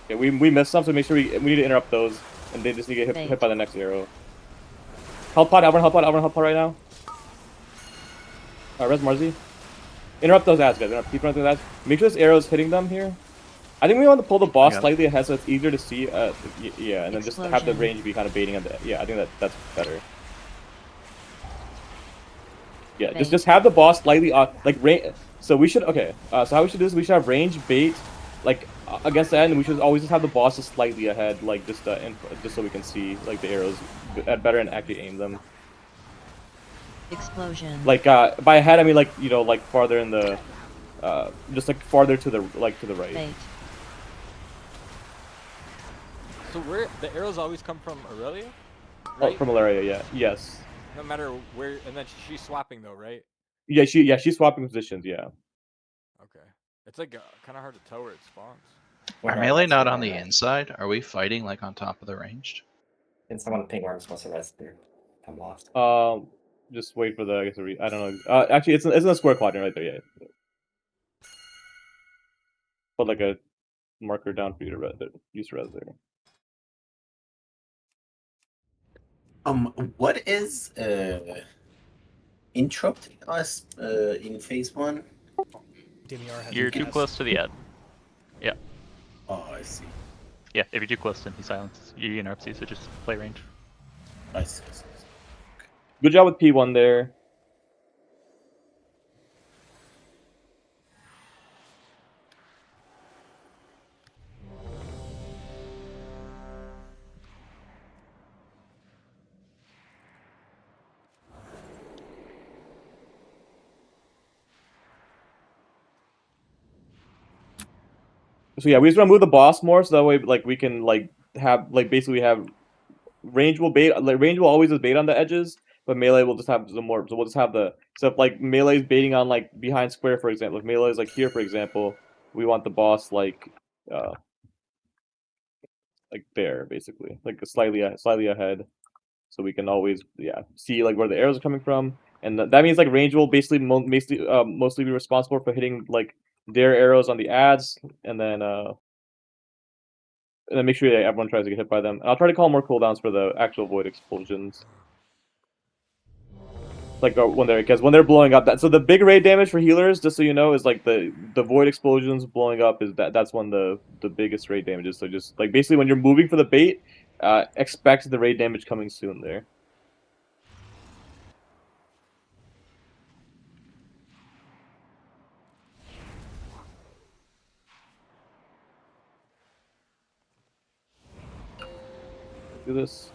Okay, we missed some, so make sure we need to interrupt those. And they just need to get hit by the next arrow. Help pod, Alvin help pod right now. Res Marzi. Interrupt those ads, guys. Keep running those ads. Make sure this arrow is hitting them here. I think we want to pull the boss slightly ahead so it's easier to see. Yeah, and then just have the range be kind of baiting at the. Yeah, I think that's better. Yeah, just have the boss slightly like range. So we should so how we should do this? We should have range bait like against the end, and we should always just have the bosses slightly ahead, like just so we can see like the arrows better and actually aim them. Explosion. Like by ahead, I mean like like farther in the, just like farther to the right. Bait. So the arrows always come from Aurelia? Right? Oh, from Ilaria, yeah. Yes. No matter where, and then she's swapping though, right? Yeah, she's swapping positions, yeah. Okay. It's like kind of hard to tell where it spawns. Are melee not on the inside? Are we fighting like on top of the ranged? Can someone ping where I'm supposed to rest there? I'm lost. Just wait for the I don't know. Actually, it's in a square quadrant right there, yeah. Put like a marker down for you to use res there. What is interrupting us in phase 1? You're too close to the ad. Yeah. Oh, I see. Yeah, if you're too close, then he silences. He interrupts you, so just play range. I see. Good job with P1 there. So yeah, we just want to move the boss more, so that way like we can have basically have range will bait. Like range will always just bait on the edges, but melee will just have some more. So we'll just have so if like melee is baiting on like behind square, for example. If melee is like here, for example, we want the boss like there basically, like slightly ahead, so we can always see like where the arrows are coming from, and that means like range will basically mostly be responsible for hitting like their arrows on the ads, and then make sure that everyone tries to get hit by them. And I'll try to call more cooldowns for the actual void explosions. Like when they're blowing up. So the big raid damage for healers, just so you know, is like the void explosions blowing up. That's when the biggest raid damage is. So just like basically when you're moving for the bait, expect the raid damage coming soon there. Do this.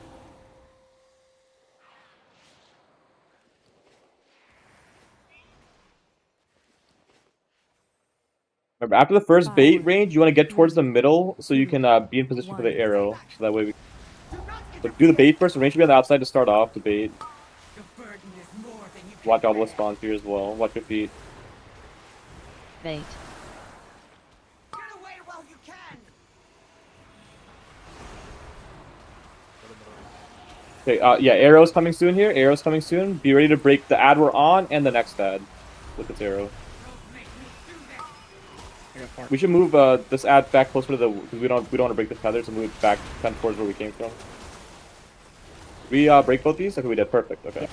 Remember, after the first bait range, you want to get towards the middle so you can be in position for the arrow. So that way we. So do the bait first. The range should be on the outside to start off the bait. Watch obelisk spawns here as well. Watch your feet. Bait. Okay, yeah, arrows coming soon here. Arrows coming soon. Be ready to break the ad we're on and the next ad with its arrow. We should move this ad back closer to the because we don't want to break the feathers and move it back kind of towards where we came from. We break both these. Okay, we did perfect. Okay,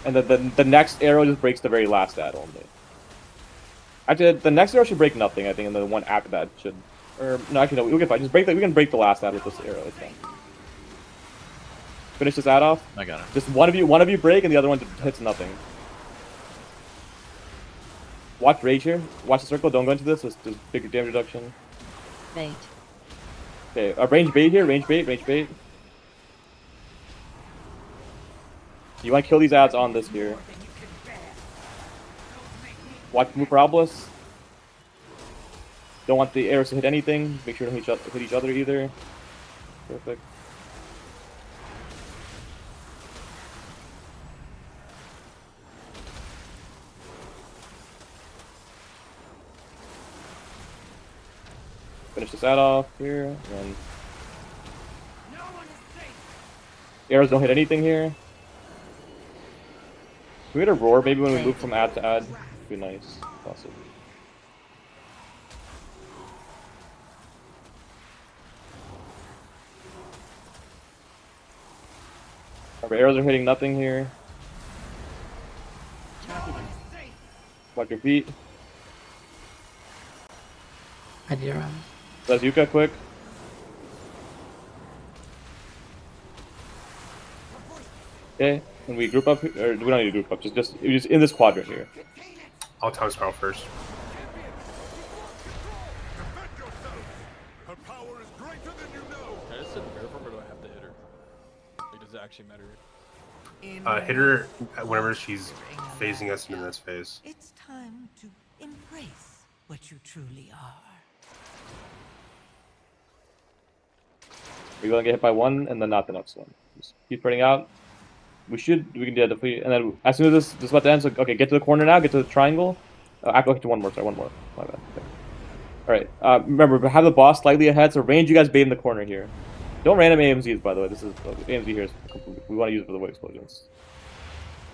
and then the next arrow just breaks the very last ad only. Actually, the next arrow should break nothing. I think, and the one after that should. Or no, actually no. We can fine. Just break. We can break the last ad with this arrow. It's fine. Finish this ad off. I got it. Just one of you break, and the other one hits nothing. Watch rage here. Watch the circle. Don't go into this. There's bigger damage reduction. Bait. Okay, range bait here. Range bait. Range bait. You want to kill these ads on this here. Watch move for obelisk. Don't want the arrows to hit anything. Make sure to hit each other either. Perfect. Finish this ad off here, and then arrows don't hit anything here. Can we hit a roar maybe when we move from ad to ad? Would be nice. Awesome. Our arrows are hitting nothing here. Watch your feet. Yuka, quick. Okay, and we group up, or we don't need to group up, just in this quadrant here. I'll time spell first. Can I just sit in bear form or do I have to hit her? Like, does it actually matter? Hit her whenever she's phasing us in this phase. It's time to embrace what you truly are. We're gonna get hit by one and then not the next one. Just keep spreading out. We can defeat, and then as soon as this about to end, so okay, get to the corner now, get to the triangle. Actually, one more, sorry, one more. My bad. Okay. Alright, remember, have the boss slightly ahead, so range you guys bait in the corner here. Don't random AMZs, by the way. This is AMZ here is we want to use it for the wood explosions.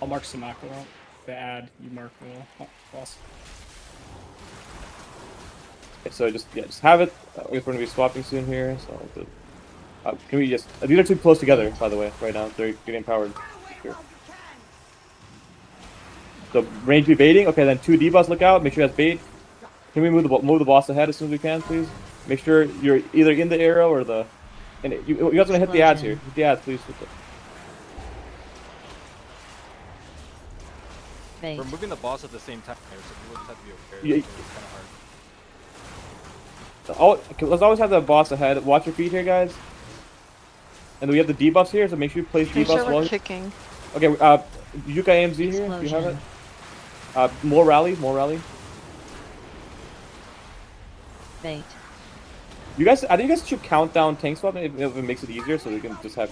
I'll mark Samako out. The ad, you mark the boss. Okay, so just have it. We're going to be swapping soon here, so can we just... these are too close together, by the way, right now. They're getting empowered. Here. So, range be baiting. Okay, then 2 debuffs, look out. Make sure that's bait. Can we move the boss ahead as soon as we can, please? Make sure you're either in the arrow or the... And you guys want to hit the ads here. Hit the ads, please. We're moving the boss at the same time here, so people just have to be aware. Yeah. It's kind of hard. Okay, let's always have the boss ahead. Watch your feet here, guys. And then we have the debuffs here, so make sure you place Make debuffs sure we're well. kicking. Okay, Yuka AMZ here, if you have it. More rally. Bait. You guys, I think you guys should count down tank swap if it makes it easier, so we can just have.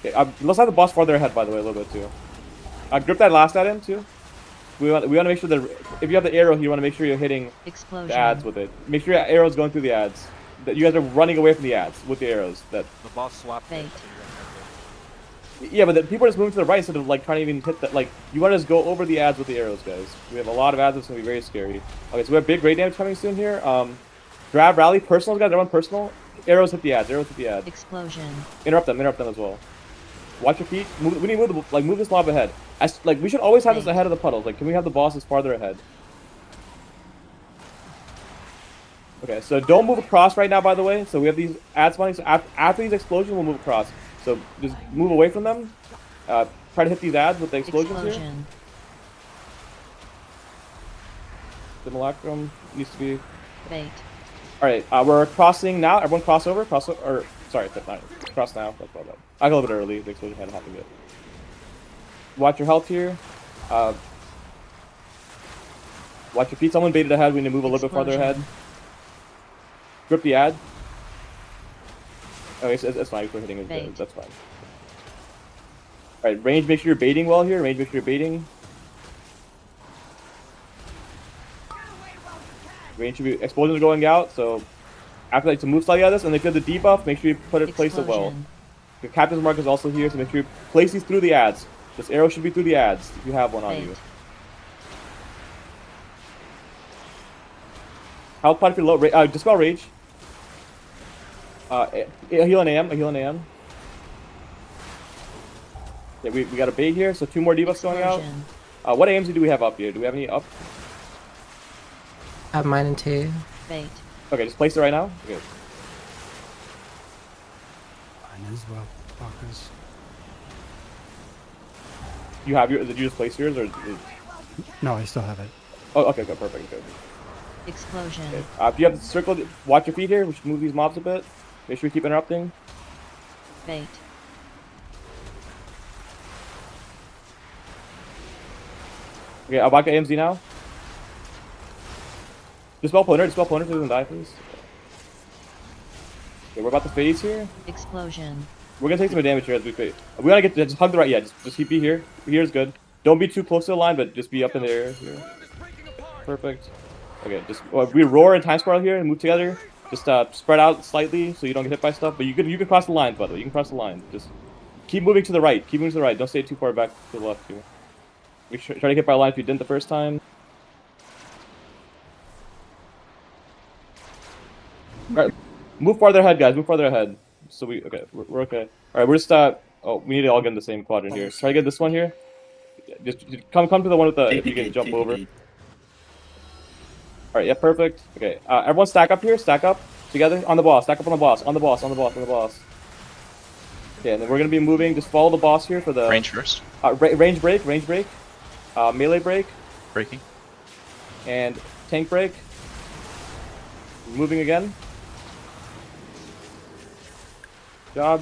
Okay, let's have the boss farther ahead, by the way, a little bit too. Grip that last ad in too. We want to make sure that if you have the arrow, you want to make sure you're hitting the ads with it. Make sure your arrow's going through the ads. That you guys are running away from the ads with the arrows. That the boss swapped. Yeah, but the people are just moving to the right instead of like trying to even hit that. Like you want to just go over the ads with the arrows, guys. We have a lot of ads. It's gonna be very scary. Okay, so we have big raid damage coming soon here. Grab rally personals, guys. Everyone personal. Arrows hit the ads. Arrows hit the ads. Explosion. Interrupt them as well. Watch your feet. We need to move this mob ahead. Like we should always have this ahead of the puddles. Like, can we have the bosses farther ahead? Okay, so don't move across right now. By the way, so we have these ads spawning. So after these explosions, we'll move across. So just move away from them. Try to hit these ads with the explosions here. Simulacrum needs to be. Bait. All right, we're crossing now. Everyone cross over. Or sorry, cross now. That's about that. I got a little bit early. The explosion hadn't happened yet. Watch your health here. Watch your feet. Someone baited ahead. We need to move a little bit farther ahead. Grip the ad. Okay, so it's fine. If we're hitting it, that's fine. All right, range. Make sure you're baiting well here. Range. Make sure you're baiting. Range should be explosions are going out. So after that, to move slightly out of this, and if you have the debuff, make sure you place it well. The captain's mark is also here, so make sure you place these through the ads. This arrow should be through the ads if you have one on you. Health pot if you're low. Dispel rage. A heal an AM. A heal an AM. Yeah, we got a bait here, so 2 more debuffs going out. What AMs do we have up here? Do we have any up? I have mine in 2. Bait. Okay, just place it right now. Okay. Mine as well, fuckers. You have your? Did you just place yours or? No, I still have it. Oh, okay, good, perfect, good. Explosion. Okay. If you have the circle, watch your feet here. We should move these mobs a bit. Make sure we keep interrupting. Bait. Okay, I'll back at AMZ now. Dispel Ploner so he doesn't die, please. Okay, we're about to phase here. Explosion. We're gonna take some damage here as we phase. We gotta just hug the right, yeah, just keep here. Here is good. Don't be too close to the line, but just be up in the air here. Perfect. Okay, just we roar and time spiral here and move together. Just spread out slightly so you don't get hit by stuff. But you can cross the lines, by the way. You can cross the line. Just keep moving to the right. Keep moving to the right. Don't stay too far back to the left here. Try to get by a line if you didn't the first time. Alright, move farther ahead, guys. Move farther ahead. So we're okay. Alright, we're just oh, we need to all get in the same quadrant here. Try to get this one here. Just come to the one with the if you can jump over. Alright, yeah, perfect. Okay, everyone stack up here. Stack up together on the boss. Stack up on the boss. On the boss. Okay, and then we're gonna be moving. Just follow the boss here for the range first. Range break. Melee break. Breaking. And tank break. Moving again. Job.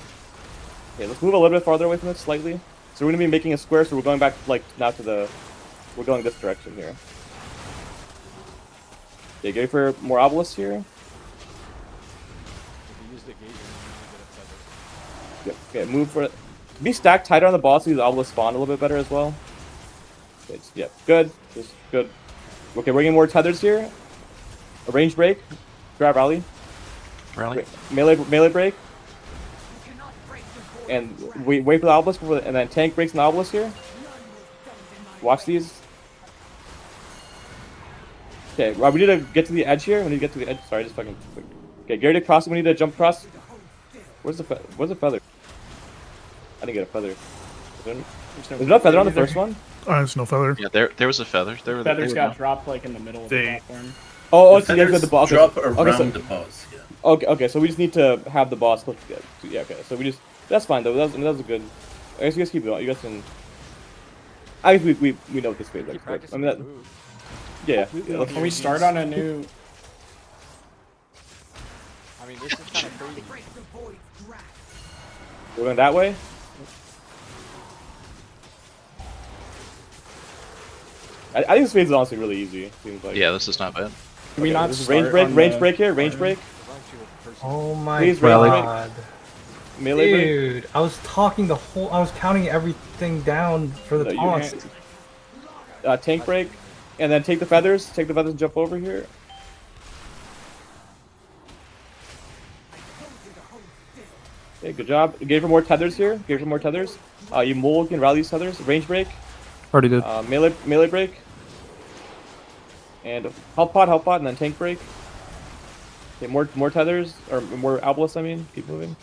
Okay, let's move a little bit farther away from it, slightly. So we're gonna be making a square, so we're going back now to the. We're going this direction here. Okay, get ready for more obelisks here. Yep. Okay, move for it. Be stacked tighter on the boss so these obelisks spawn a little bit better as well. Okay, yep, good. Just good. Okay, we're getting more tethers here. A range break. Grab rally. Melee break. And wait for the obelisk and then tank breaks in the obelisk here. Watch these. Okay, well, we need to get to the edge here. We need to get to the edge. Sorry, just fucking. Okay, get ready to cross. We need to jump across. Where's the feather? I didn't get a feather. Was there no feather on the first one? There's no feather. Yeah, there was a feather. Feathers got dropped like in the middle of the platform. Oh, so you have the boss. Drop around the boss. Yeah. Okay, so we just need to have the boss close together. Yeah, okay, so we just. That's fine though. That was a good. I guess you guys keep going. You guys can. I guess we know what this phase looks like. I mean that. Yeah. Can we start on a new? I mean, this is kind of crazy. We're going that way. I think this phase is honestly really easy. Seems like. Yeah, this is not bad. Can we not range break here. Range break. Oh my Please, god. Melee break. Dude, I was counting everything down for the taunts. Tank break, and then take the feathers. Take the feathers and jump over here. Okay, good job. Gave her more tethers here. You mulligan rally these tethers. Range break. Already did. Melee break. And health pot, and then tank break. Okay, more tethers or more obelisks. I mean, keep moving.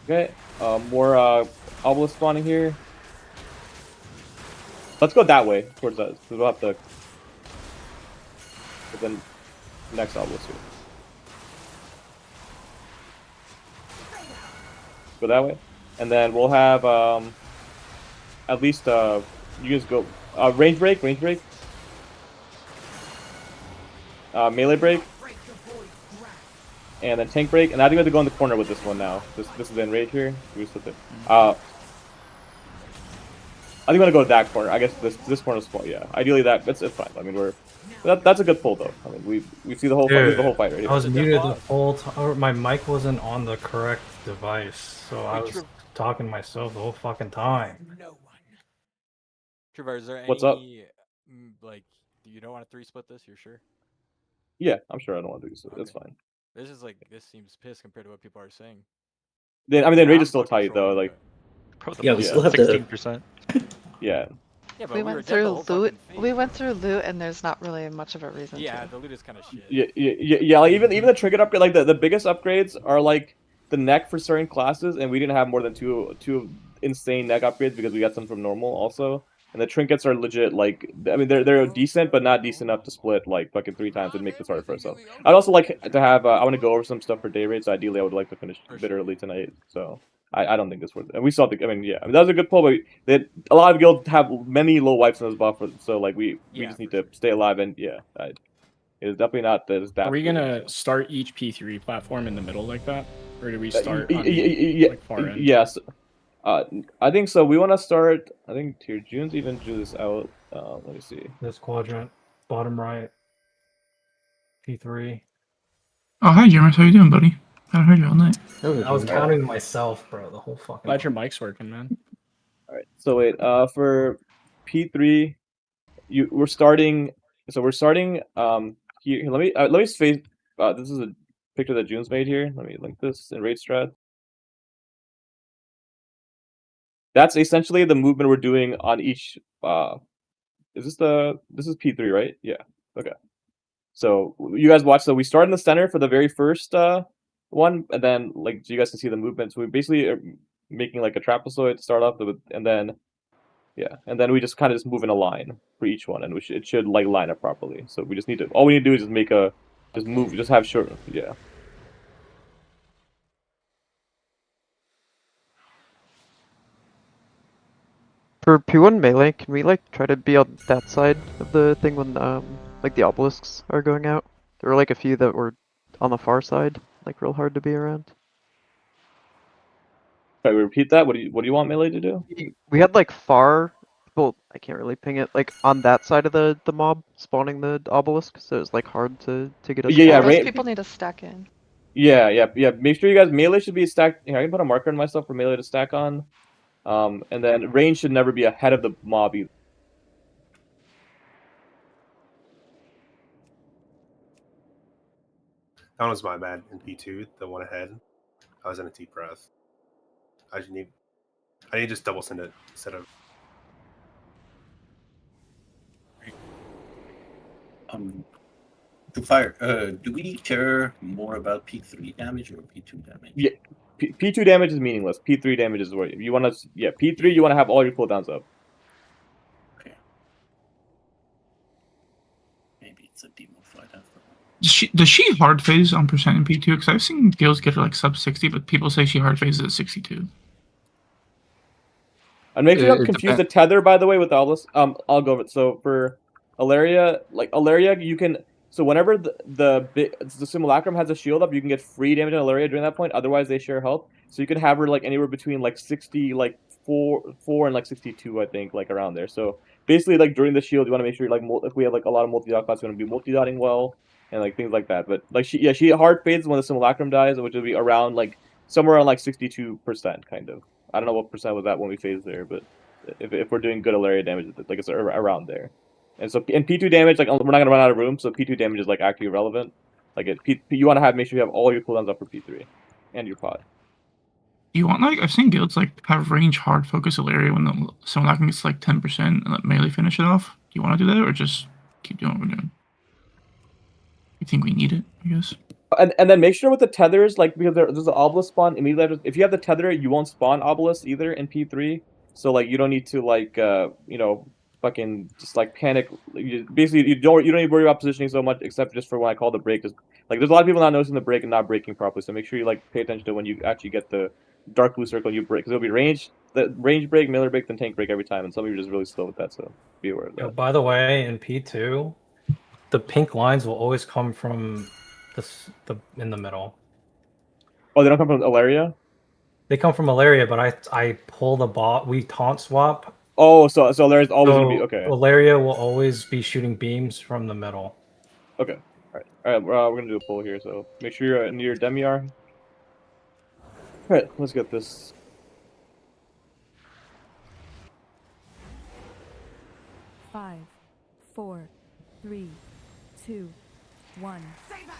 Okay, more obelisk spawning here. Let's go that way towards us. We'll have to. But then next obelisk here. Go that way, and then we'll have at least you guys go range break, melee break, and then tank break, and I think we have to go in the corner with this one now. This is in rage here. We flip it. I think I'm gonna go to that corner. I guess this corner's fine. Yeah, ideally it's fine. I mean that's a good pull though. I mean we see the whole fight, the whole fight right here. I was muted the whole time. My mic wasn't on the correct device, so I was talking to myself the whole fucking time. Trevor, is there any What's up? like you don't want to 3-split this? You're sure? Yeah, I'm sure I don't want to do this. That's fine. This seems pissed compared to what people are saying. Then rage is still tight though. Like yeah, we still have 16%. Yeah. Yeah, but we went through loot. We went through loot, and there's not really much of a reason. Yeah, the loot is kind of shit. Yeah. Like even the trinket upgrade, like the biggest upgrades are like the neck for certain classes, and we didn't have more than two insane neck upgrades because we got some from normal also. And the trinkets are legit. Like I mean, they're decent, but not decent enough to split like fucking 3 times and make this hard for ourselves. I'd also like to have. I want to go over some stuff for day rates. So ideally, I would like to finish a bit early tonight. So. I don't think this worth it. And we saw the. I mean, yeah, I mean, that was a good pull, but a lot of guilds have many low wipes in this buff, so like we just need to stay alive. And yeah, it's definitely not that. Are we gonna start each P3 platform in the middle like that, or do we start on the like, far end? Yes, I think so. We want to start. I think Tier June's even drew this out. Let me see. This quadrant, bottom right, P3. Oh, hi, Jeremy. How you doing, buddy? I haven't heard you all night. I was counting myself, bro, the whole fucking. Glad your mic's working, man. All right. So wait. For P3, we're starting. So we're starting. Here. Let me face. This is a picture that June's made here. Let me link this in raid strat. That's essentially the movement we're doing on each. This is P3, right? Yeah. Okay. So you guys watch. So we start in the center for the very first one, and then like so you guys can see the movement. So we basically are making like a trapezoid to start off with, and then we just kind of move in a line for each one, and it should like line up properly. So we just need to. All we need to do is just have short. Yeah. For P1 melee, can we like try to be on that side of the thing when like the obelisks are going out? There were like a few that were on the far side, like real hard to be around. Sorry, repeat that. What do you want melee to do? We had like far. Well, I can't really ping it. Like on that side of the mob spawning the obelisk, so it's like hard to get. Those people need to stack in. Yeah. Make sure you guys melee should be stacked. Here, I can put a marker on myself for melee to stack on. And then range should never be ahead of the mob either. That was my bad in P2, the one ahead. I was in a deep breath. I need to just double send it instead of. To fire. Do we care more about P3 damage or P2 damage? Yeah, P2 damage is meaningless. P3 damage is where you want to. Yeah, P3 you want to have all your cooldowns up. Okay. Maybe it's a demo fight after. Does she hard phase on percent in P2? Because I've seen guilds get her like sub 60, but people say she hard phases at 62. And make sure you don't confuse the tether, by the way, with the obelisk. I'll go over it. So for Alaria, you can. So whenever the simulacrum has a shield up, you can get free damage on Alaria during that point. Otherwise, they share health. So you can have her like anywhere between like 60, like 4 and like 62, I think, like around there. So basically, like during the shield, you want to make sure like if we have like a lot of multi-dot class, you want to be multi-dotting well and like things like that. But like she hard fades when the simulacrum dies, which will be around like somewhere around like 62% kind of. I don't know what percent was that when we phased there, but if we're doing good Alaria damage, like it's around there. And so in P2 damage, like we're not gonna run out of room, so P2 damage is like actually irrelevant. Like you want to make sure you have all your cooldowns up for P3 and your pod. You want like I've seen guilds like have range hard focus Alaria when the simulacrum gets like 10% and let melee finish it off. Do you want to do that or just keep doing what we're doing? we think we need it, I guess. And then make sure with the tethers, like, because there's an obelisk spawn immediately. If you have the tether, you won't spawn obelisk either in P3. So like you don't need to like you know, fucking just like panic. Basically, you don't need to worry about positioning so much, except just for when I call the break. Just like there's a lot of people not noticing the break and not breaking properly. So make sure you like pay attention to when you actually get the dark blue circle you break, because it'll be the range break, melee break, then tank break every time, and some of you are just really slow with that. So be aware of that. Yo, by the way, in P2, the pink lines will always come from in the middle. Oh, they don't come from Ilaria? They come from Ilaria, but I pull the bot. We taunt swap. Oh, so Ilaria's always gonna be okay. Ilaria will always be shooting beams from the middle. Okay. All right. We're gonna do a pull here. So make sure you're near your Demiar. All right. Let's get this. Five, 4, 3, 2, 1. Stay back!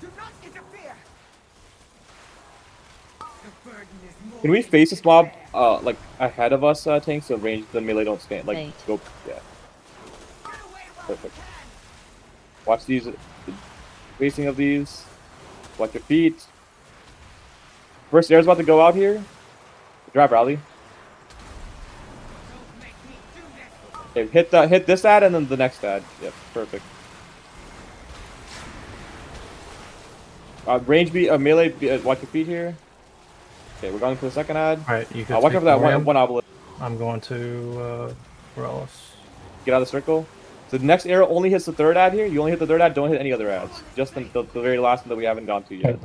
Do not interfere! The burden is more. Can we face this mob like ahead of us, tank, so range the melee don't stand? Like Right. go, yeah. Perfect. Watch these, the facing of these. Watch your feet. First air's about to go out here. Drive rally. Okay, hit this ad and then the next ad. Yep, perfect. Range beat, melee. Watch your feet here. Okay, we're going for the second ad. All right, you can watch out for that one obelisk. I'm going to Relics. Get out of the circle. So the next arrow only hits the third ad here. You only hit the third ad. Don't hit any other ads. Just the very last one that we haven't gone to yet.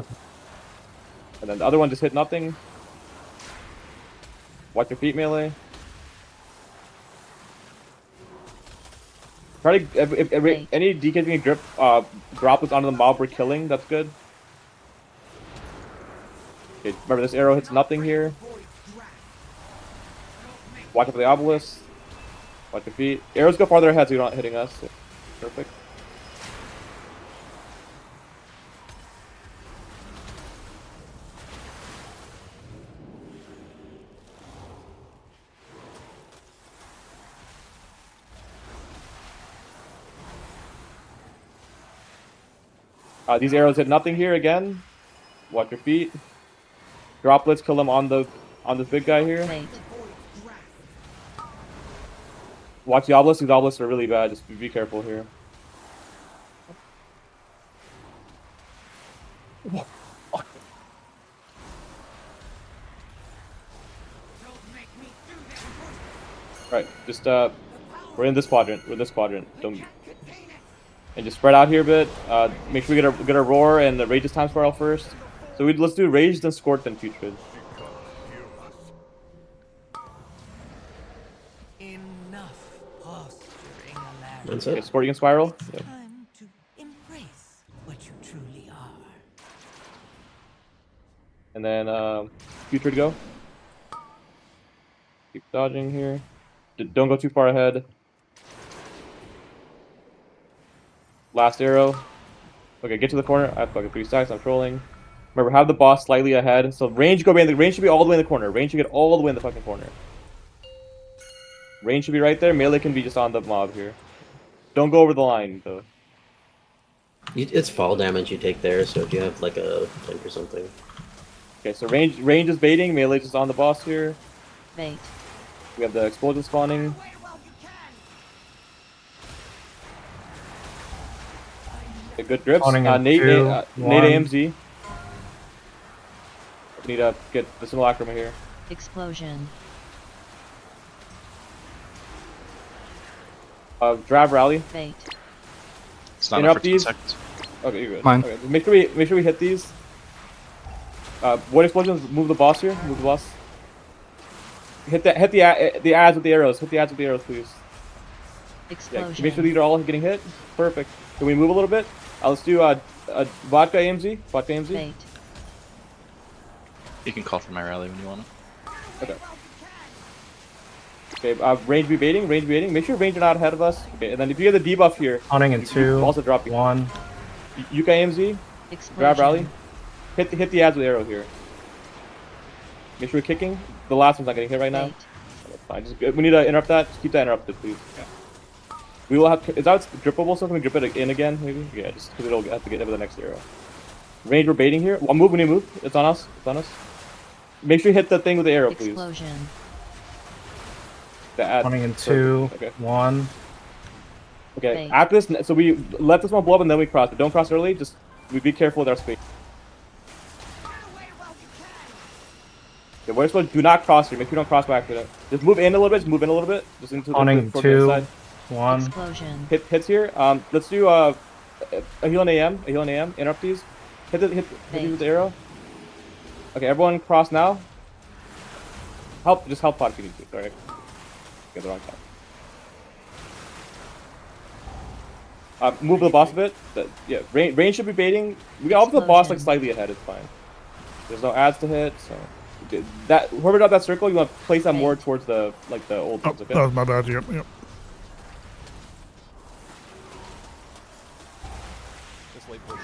And then the other one just hit nothing. Watch your feet melee. Try to if any DKing grip droplets onto the mob we're killing. That's good. Okay, remember this arrow hits nothing here. Watch out for the obelisk. Watch your feet. Arrows go farther ahead so you're not hitting us. Perfect. These arrows hit nothing here again. Watch your feet. Droplets kill them on this big guy here. Right. Watch the obelisks. These obelisks are really bad. Just be careful here. Alright, just we're in this quadrant. We're in this quadrant. Don't and just spread out here a bit. Make sure we get a roar and the rage's time spiral first. So let's do rage, then Scort, then putrid. Enough posturing, Alaria. That's Okay, it. Scort, you can spiral. Yeah. Time to embrace what you truly are. And then putrid go. Keep dodging here. Don't go too far ahead. Last arrow. Okay, get to the corner. I have fucking 3 stacks. I'm trolling. Remember, have the boss slightly ahead. So range go behind the range should be all the way in the corner. Range should get all the way in the fucking corner. Range should be right there. Melee can be just on the mob here. Don't go over the line though. It's fall damage you take there. So if you have like a tank or something. Okay, so range is baiting. Melee just on the boss here. Bait. We have the explosion spawning. Okay, good drips. Spawning in Nate 2, Nate 1. AMZ. Need to get the simulacrum here. Explosion. Drab rally. Bait. It's not Interrupt for 10 these. seconds. Okay, you're good. Mine. Okay, make sure we hit these. What explosions? Move the boss here. Move the boss. Hit the ads with the arrows. Hit the ads with the arrows, please. Explosion. Yeah, make sure these are all getting hit. Perfect. Can we move a little bit? Let's do vodka AMZ. Vodka AMZ. Bait. You can call for my rally when you want to. Okay. Okay, range be baiting, range be baiting. Make sure range are not ahead of us. Okay, and then if you get the debuff here, Hunting in you 2, also drop 1. Yuka AMZ. Grab rally. Hit the ads with arrow here. Make sure we're kicking. The last one's not getting hit right now. Bait. That's fine. We need to interrupt that. Just keep that interrupted, please. Yeah. We will have. Is that grippable? So can we grip it in again? Maybe. Yeah, just because it'll have to get over the next arrow. Range, we're baiting here. I'll move when you move. It's on us. It's on us. Make sure you hit the thing with the arrow, please. Explosion. The ad. Running in 2, Okay. 1. Okay. Bait. After this, so we let this one blow up and then we cross. But don't cross early. Just we be careful with our space. Yeah, we're supposed to do not cross here. Make sure you don't cross by accident. Just move in a little bit. Just move in a little bit. Just into Running toward the 2, side. 1. Explosion. Hits here. Let's do a heal on AM. A heal on AM. Interrupt these. Hit these with the arrow. Okay, everyone cross now. Help, just help pot if you need to. Sorry. Get the wrong time. Move the boss a bit. Yeah, range should be baiting. We got the boss like slightly ahead. It's fine. There's no ads to hit, so that whoever got that circle, you want to place that more towards the the old ones. Okay. That was my bad. Yep.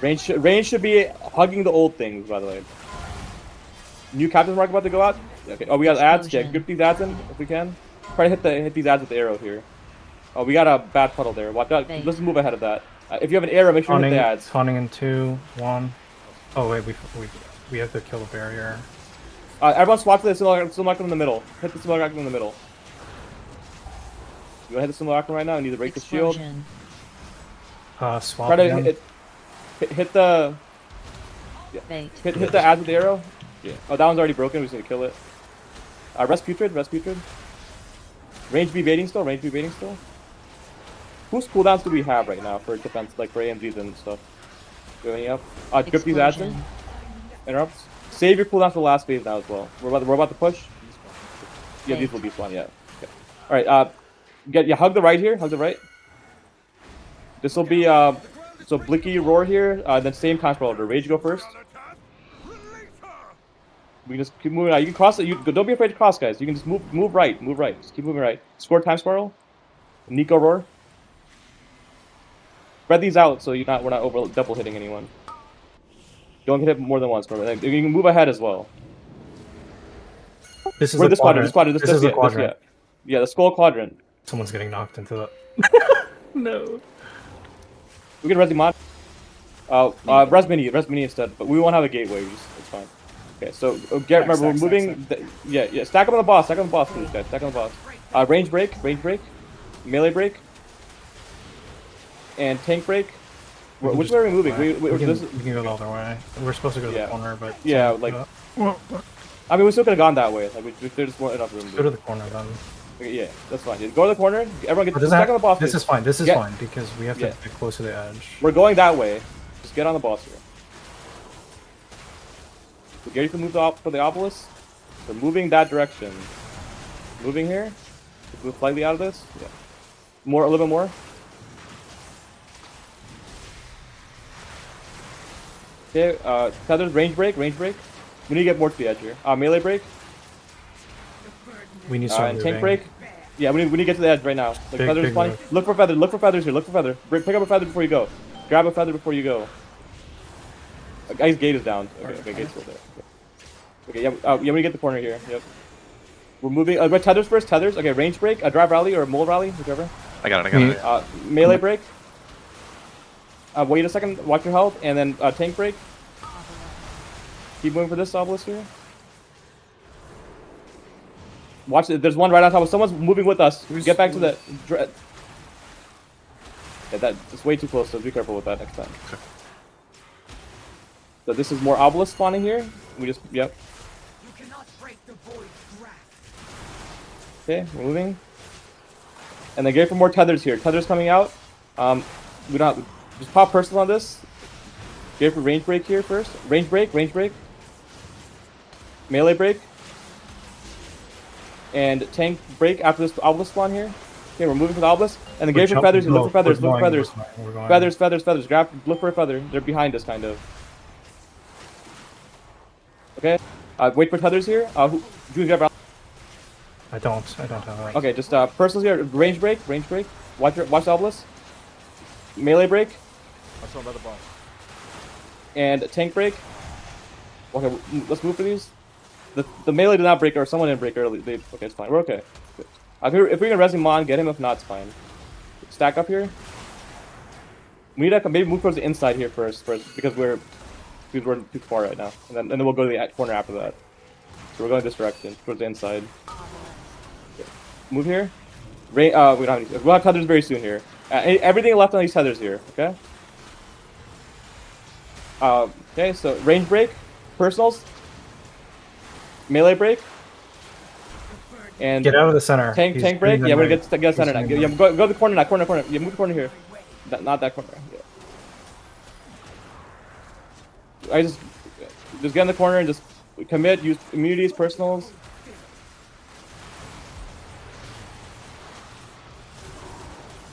Range should be hugging the old things, by the way. New captain's mark about to go out. Okay. Oh, we got ads. Yeah, grip these ads in if we can. Try to hit these ads with the arrow here. Oh, we got a bad puddle there. Watch out. Let's move ahead of that. If you have an arrow, make sure you hit the ads. Taunting in 2, 1. Oh wait, we have to kill the barrier. Everyone swap to the simulacrum in the middle. Hit the simulacrum in the middle. You want to hit the simulacrum right now? You need to break the shield. Swap Try to again. hit the. Yeah. Hit the ads with the arrow. Yeah. Oh, that one's already broken. We just need to kill it. Rest putrid. Range be baiting still. Whose cooldowns do we have right now for defense, like for AMGs and stuff? Do any up? Grip these ads in. Interrupts. Save your cooldown for the last phase now as well. We're about to push. Yeah, these will be fun. Yeah. Okay. All right. Hug the right here. Hug the right. This will be so Blicky roar here. Then same control order. Rage go first. We can just keep moving out. You can cross it. Don't be afraid to cross, guys. You can just move right. Just keep moving right. Score time spiral. Nico roar. Spread these out so we're not double hitting anyone. Don't hit more than once. Remember, you can move ahead as well. This is We're the this quadrant. quadrant. This is the quadrant. Yeah, the skull quadrant. Someone's getting knocked into the. No. We can res the mod. Res mini instead, but we won't have a gateway. It's fine. Okay, so remember we're moving. Yeah. Stack up on the boss. Please, guys. Stack on the boss. Range break, melee break, and tank break. Which way are we moving? We can go the other way. We're supposed to go to the corner, but yeah, like. I mean, we still could have gone that way. Like, there just weren't enough room. Go to the corner then. Okay, yeah, that's fine. Go to the corner. Everyone get stack on the boss. This is fine. This is fine because we have to get close to the edge. We're going that way. Just get on the boss here. So Gary can move for the obelisk. We're moving that direction. Moving here. Move slightly out of this. Yeah. A little bit more. Okay. Feathers. Range break. We need to get more to the edge here. Melee break. We need some tank break. Yeah, we need to get to the edge right now. Like feathers flying. Look for feathers here. Pick up a feather before you go. Grab a feather before you go. Guy's gate is down. Okay, gate's still there. Okay, yeah, we get the corner here. Yep. We're moving. Tethers first. Tethers. Okay, range break. A drive rally or a mole rally, whichever. I got it. Melee break. Wait a second. Watch your health, and then tank break. Keep moving for this obelisk here. Watch it. There's one right on top. Someone's moving with us. Get back to the. Yeah, that's way too close. So be careful with that next time. Okay. So this is more obelisk spawning here. Yep. Okay, we're moving. And then get for more tethers here. Tethers coming out. We don't just pop personal on this. Get for range break here first. Range break. Melee break. And tank break after this obelisk spawn here. Okay, we're moving for the obelisk. And then get for feathers. Look for feathers. Feathers. Look for a feather. They're behind us, kind of. Okay. Wait for tethers here. Do you grab? I don't have that. Okay, just personals here. Range break. Watch the obelisk. Melee break. Watch one by the boss. And tank break. Okay, let's move for these. The melee did not break, or someone didn't break early. Okay, it's fine. We're okay. Good. If we're gonna res him on, get him. If not, it's fine. stack up here. We need to maybe move towards the inside here first because we're too far right now, and then we'll go to the corner after that. So we're going this direction towards the inside. Okay. Move here. We don't have any, we'll have tethers very soon here. Everything left on these tethers here. Okay. Okay. So range break, personals, melee break, and Get out of the center. Tank break. Yeah, we're gonna get center now. Yeah, go to the corner now. Corner. Yeah, move the corner here. Not that corner. Yeah. I just get in the corner and just commit. Use immunities, personals.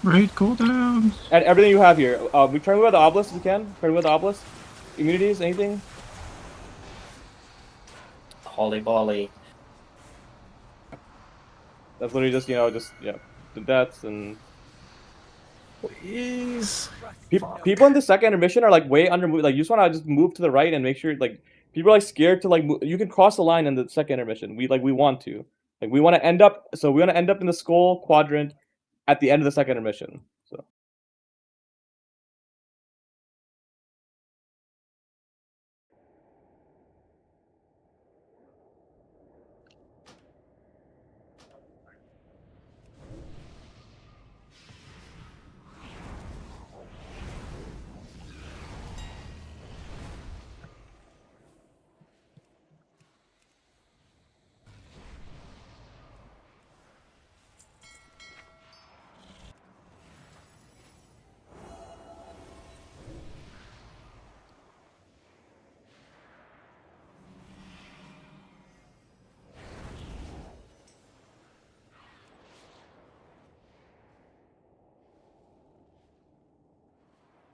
Raid cooldowns. And everything you have here. We try to move out the obelisk if we can. Try to move out the obelisk. Immunities, anything. Holy volley. That's literally just the deaths and. Please. People in the second intermission are like way under. Like you just want to just move to the right and make sure like people are like scared to like move. You can cross the line in the second intermission. We want to. Like we want to end up. So we want to end up in the skull quadrant at the end of the second intermission. So.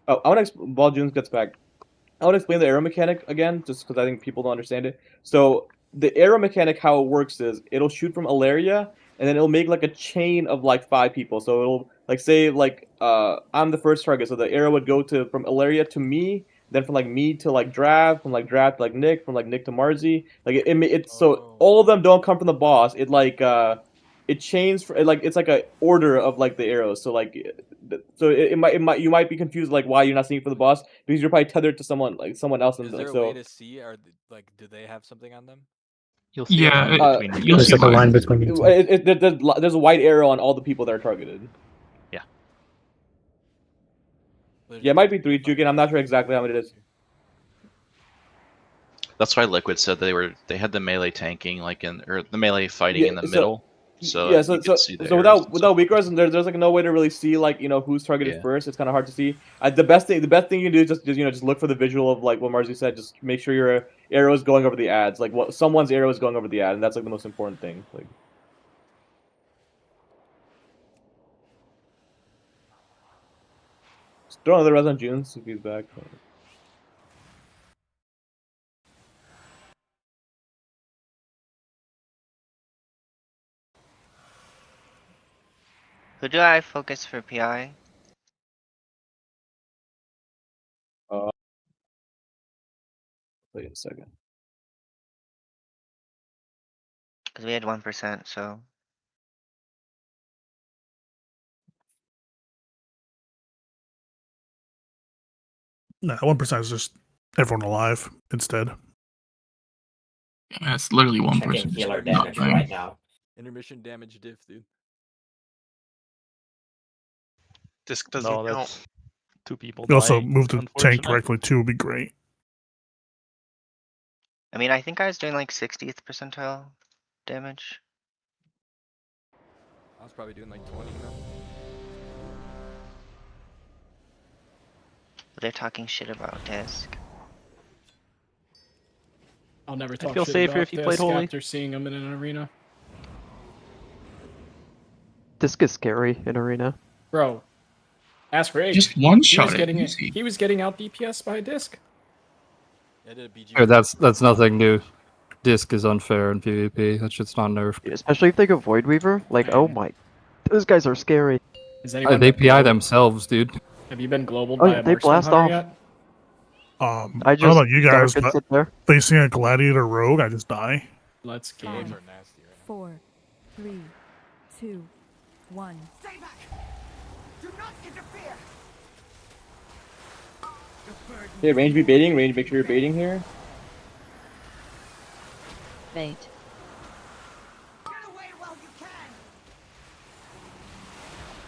Oh, while Junes gets back, I want to explain the arrow mechanic again, just because I think people don't understand it. So the arrow mechanic, how it works is it'll shoot from Ilaria, and then it'll make like a chain of like 5 people. So it'll like say like I'm the first target, so the arrow would go from Ilaria to me, then from like me to like Drav, from like Drav to like Nick, from like Nick to Marzi. Like so all of them don't come from the boss. It like it chains for like it's like a order of like the arrows. So like you might be confused like why you're not seeing it for the boss because you're probably tethered to someone else. Is there like, a so way to see? Do they have something on them? You'll see a line between you. You'll see like a line between you. There's a white arrow on all the people that are targeted. Yeah. Yeah, it might be 3 Jukin. I'm not sure exactly how many it is. That's why Liquid said they had the melee tanking or the melee fighting in the middle. So yeah, so without weak arrows, there's like no way to really see like who's targeted first. It's kind of hard to see. The best thing you can do is just look for the visual of like what Marzi said. Just make sure your arrow is going over the ads. Like someone's arrow is going over the ad, and that's like the most important thing. Like. Just throw another res on Junes if he's back. Who do I focus for PI? Wait a second. Because we had 1%, so. No, 1% is just everyone alive instead. Yeah, that's literally one Checking person. healer damage right now. Intermission damage diff, dude. Disc doesn't count. That's 2 people. You also dying, move the tank unfortunately. directly too would be great. I mean, I think I was doing like 60th percentile damage. I was probably doing like 20. They're talking shit about Disc. I'll never talk feel shit safer about if you played Disc Holy. after seeing him in an arena. Disc is scary in arena. Bro, ask Ray. Just one shot it. He was getting out DPS by Disc. I did a BG. Sure, that's nothing new. Disc is unfair in PvP. That shit's not nerfed. Especially if they go Void Weaver. Like, oh my, those guys are scary. Is anyone They been PI global- themselves, dude. Have you been global Oh, by yeah, a they marksman blast hunter off. yet? I I don't know about you guys, could but sit there. facing a gladiator rogue, I just die. Let's game. 4, 3, 2, 1. Okay, range be baiting. Range, make sure you're baiting here. Bait.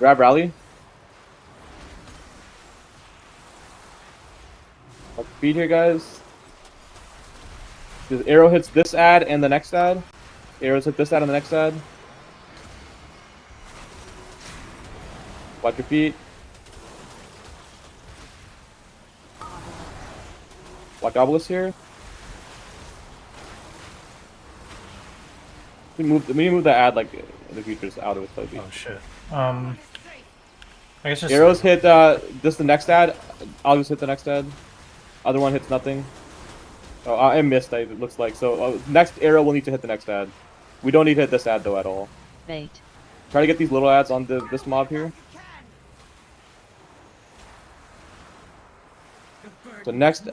Grab rally. Up speed here, guys. The arrow hits this ad and the next ad. Arrows hit this ad and the next ad. Watch your feet. Watch obelisk here. We need to move the ad like in the future just out of it slightly. Oh shit. I guess just Arrows hit this the next ad. I'll just hit the next ad. Other one hits nothing. Oh, I missed. It looks like so. Next arrow will need to hit the next ad. We don't need to hit this ad though at all. Bait. Try to get these little ads on this mob here. So next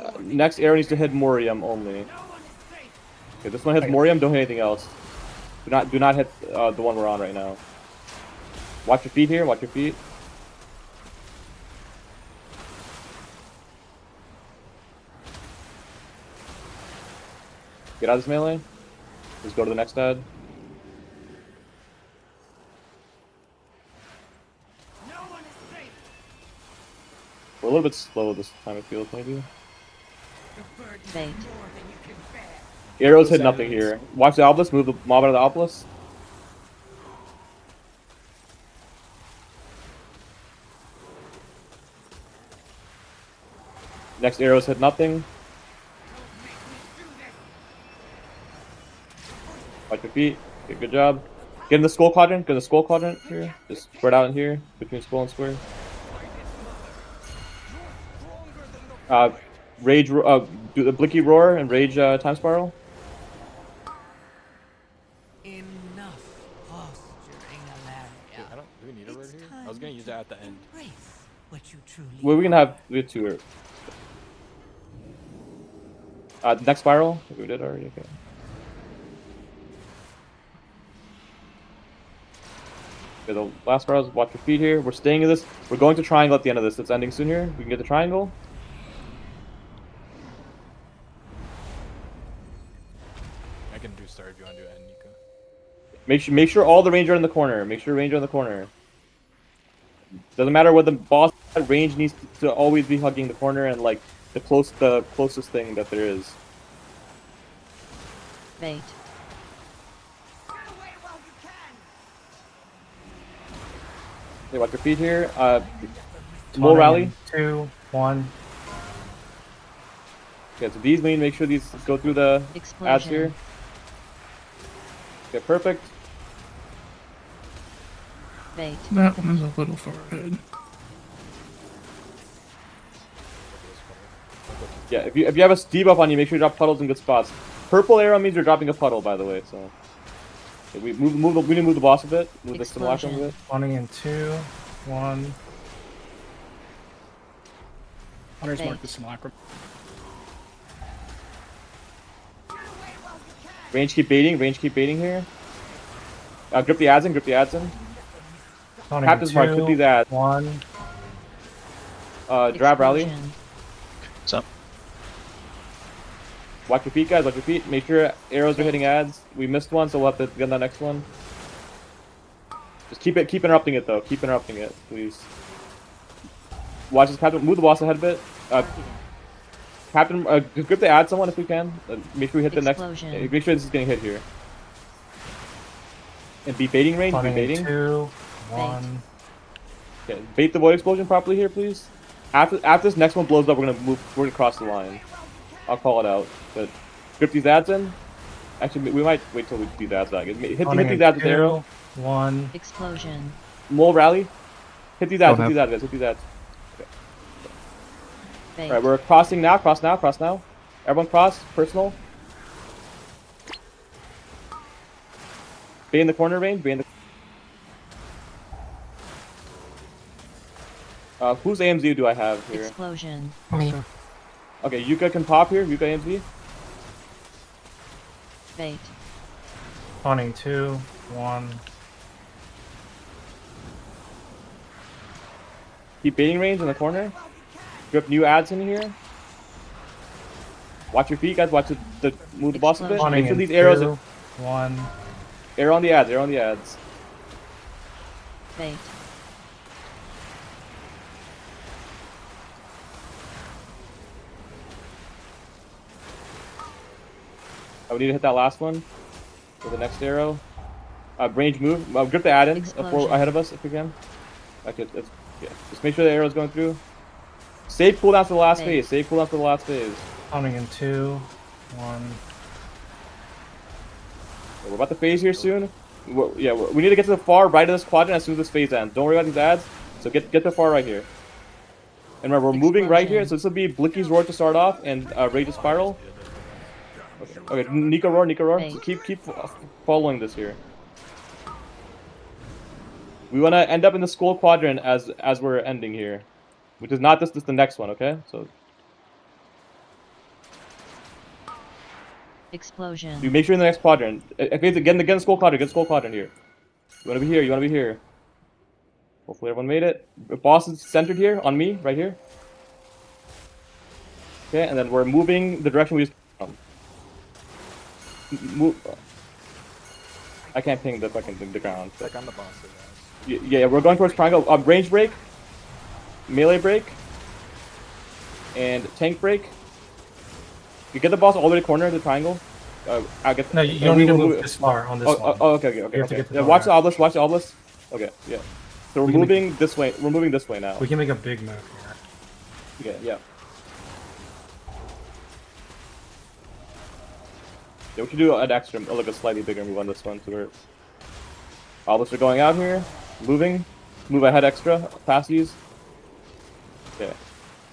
arrow needs to hit Morium only. Okay, this one hits Morium. Don't hit anything else. Do not hit the one we're on right now. Watch your feet here. Watch your feet. Get out of this melee. Just go to the next ad. We're a little bit slow this time, it feels, maybe. Bait. Arrows hit nothing here. Watch the obelisk. Move the mob out of the obelisk. Next arrows hit nothing. Watch your feet. Okay, good job. Get in the skull quadrant. Get in the skull quadrant here. Just spread out in here between skull and square. Rage. Do the Blicky Roar and Rage time spiral. Enough posturing, Alaria. Do we need it right here? I was gonna use it at the end. What you truly Well, we have two. Next spiral. We did already. Okay. Okay, the last spiral is watch your feet here. We're staying in this. We're going to triangle at the end of this. It's ending soon here. We can get the triangle. I can do start if you want to do end, Nico. Make sure all the range are in the corner. Make sure range are in the corner. Doesn't matter what the boss range needs to always be hugging the corner and like the closest thing that there is. Bait. Okay, watch your feet here. Small rally. 2, 1. Okay, so these we need to make sure these go through the ads here. Okay, perfect. Bait. That one is a little far ahead. Yeah, if you have a debuff on you, make sure you drop puddles in good spots. Purple arrow means you're dropping a puddle, by the way. So okay, we need to move the boss a bit. Move the simulacrum a bit. 20 and 2, 1. Hunter's Bait. mark the simulacrum. Range keep baiting. Range keep baiting here. Grip the ads in. Grip the ads in. 20 Captain's and mark. 2, Grip these ads. 1. Drab rally. What's up? Watch your feet, guys. Watch your feet. Make sure arrows are hitting ads. We missed one, so we'll have to get on the next one. Just keep interrupting it though. Keep interrupting it, please. Watch this captain. Move the boss ahead a bit. Captain, just grip the ad someone if we can. Make sure we hit the next. Make sure this is getting hit here. And be baiting range. Be 20 and baiting. 2, 1. Okay, bait the void explosion properly here, please. After this next one blows up, we're gonna cross the line. I'll call it out. But grip these ads in. Actually, we might wait till we do the ads back. Hit these ads with the arrow. 1. Explosion. Mole rally. Hit these ads. Don't Hit these ads, guys. Hit these ads. Okay. Bait. All right, we're crossing now. Cross now. Cross now. Everyone cross. Personal. Bait in the corner range. Bait in the. Whose AMZ do I have here? Explosion. Me. Okay, Yuka can pop here. Yuka AMZ. Bait. 20, 2, 1. Keep baiting range in the corner. Drip new ads in here. Watch your feet, guys. Watch the move the boss a bit. Make sure these arrows are... 1. Arrow on the ads, arrow on the ads. Bait. We need to hit that last one with the next arrow. Range move. Grip the add in ahead of us if we can. Okay, yeah. Just make sure the arrow's going through. Save cooldown for the last phase. Save cooldown for the last phase. Counting in 2, 1. We're about to phase here soon. We need to get to the far right of this quadrant as soon as this phase ends. Don't worry about these ads. So get to the far right here. And remember, we're moving right here. So this will be Blicky's Roar to start off and Rage Spiral. Okay, Nico Roar. So keep following this here. We want to end up in the skull quadrant as we're ending here, which is not this the next one. Okay, so explosion. you make sure in the next quadrant. Okay, get in the skull quadrant. Get skull quadrant here. You want to be here. You want to be here. Hopefully everyone made it. The boss is centered here on me, right here. Okay, and then we're moving the direction we just from. Move. I can't ping the ground. Like on the boss. Yeah, we're going towards triangle. Range break, melee break, and tank break. You get the boss all the way to the corner of the triangle. I get. No, you don't need to move this far on this one. Oh, okay. You have to get to Yeah, the watch the obelisk. Watch the obelisk. Okay, yeah. So we're moving this way. We're moving this way now. We can make a big move here. Yeah. Yeah, we can do an extra, like a slightly bigger move on this one. So we're obelisks are going out here, moving, move ahead extra, past these. Okay,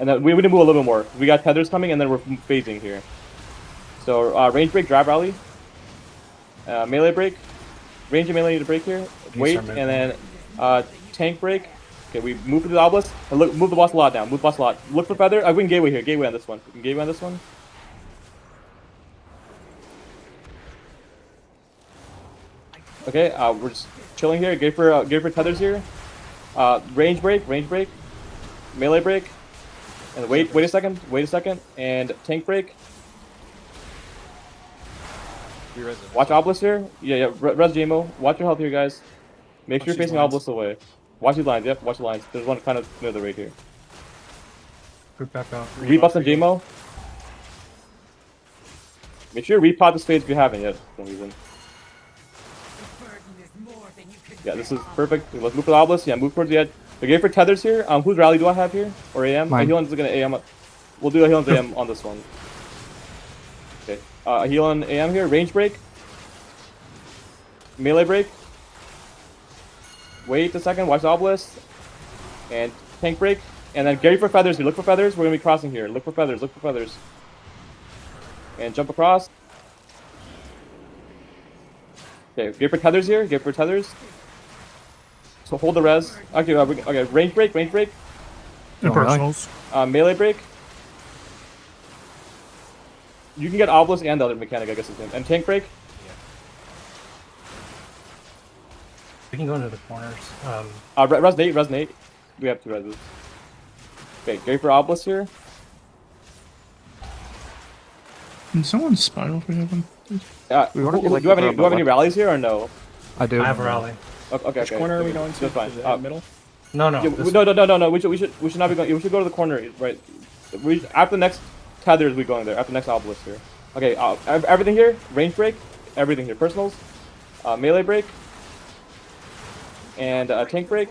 and then we need to move a little bit more. We got tethers coming, and then we're phasing here. So range break, drive rally, melee break, range and melee need to break here. Wait, and then tank break. Okay, we move to the obelisk. And look, move the boss a lot down. Move the boss a lot. Look for feather. We can gateway here. Gateway on this one. We can gateway on this one. Okay, we're just chilling here. Get for tethers here. Range break, melee break, and wait a second, and tank break. Watch obelisk here. Yeah, res JMO. Watch your health here, guys. Make sure you're facing obelisk away. Watch these lines. Yep, watch the lines. There's one kind of near the right here. Group back up. Rebuff on JMO. Make sure you repot this phase if you haven't yet, for some reason. Yeah, this is perfect. Let's move for the obelisk. Yeah, move towards the edge. Okay, for tethers here. Whose rally do I have here? Or AM? Healen's gonna AM. We'll do a Healen's AM on this one. Okay. Healing AM here. Range break. Melee break. Wait a second. Watch the obelisk. And tank break. And then Gary for feathers here. Look for feathers. We're gonna be crossing here. Look for feathers. And jump across. Okay, Gary for tethers here. Gary for tethers. So hold the res. Okay, okay. Range break. And personals. Melee break. You can get obelisk and the other mechanic, I guess. And tank break. We can go into the corners. Res Nate. We have 2 reses. Okay, go for obelisk here. Can someone spiral for heaven? Do you have any rallies here or no? I do. I have a rally. Okay. Which corner are we going to? That's fine. Middle? No. No. We should not be going. We should go to the corner, right? After the next tethers, we going there. After the next obelisk here. Okay. Everything here. Range break. Everything here. Personals. Melee break. And tank break.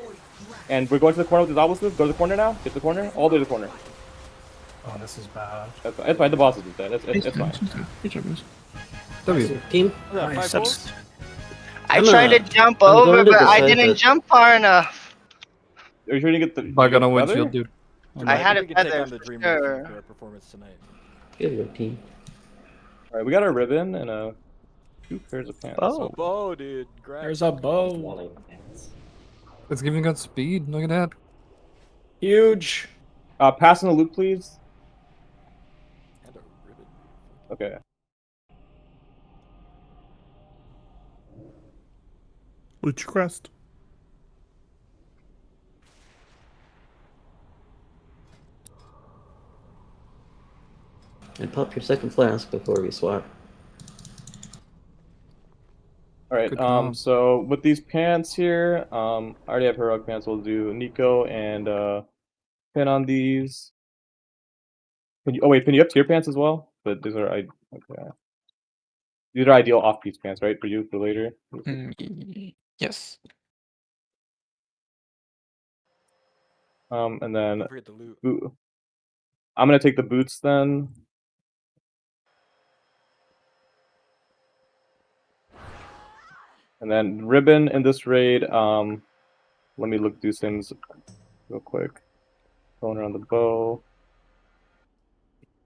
And we're going to the corner with this obelisk move. Go to the corner now. Get to the corner. All the way to the corner. Oh, this is bad. It's fine. The boss is dead. It's fine. Good job, guys. W. Team. I tried to jump over, but I didn't jump far enough. Are you sure you get the? Bug on a windshield, dude. I had a we can take feather. on the dream Sure. performance tonight. Good work, team. All right, we got our ribbon and 2 pairs of pants. Oh, bow, dude. There's a bow. It's giving good speed. Look at that. Huge. Pass in the loop, please. And a ribbon. Okay. Loot your crest. And pop your second flask before we swap. All right. So with these pants here, I already have heroic pants. We'll do Nico and Pin on these. Oh wait, Pin, you have tier pants as well, but these are okay. These are ideal off-piece pants, right, for you for later. Yes. And then Don't forget the loot. I'm gonna take the boots then. And then ribbon in this raid. Let me look through things real quick. Going around the bow.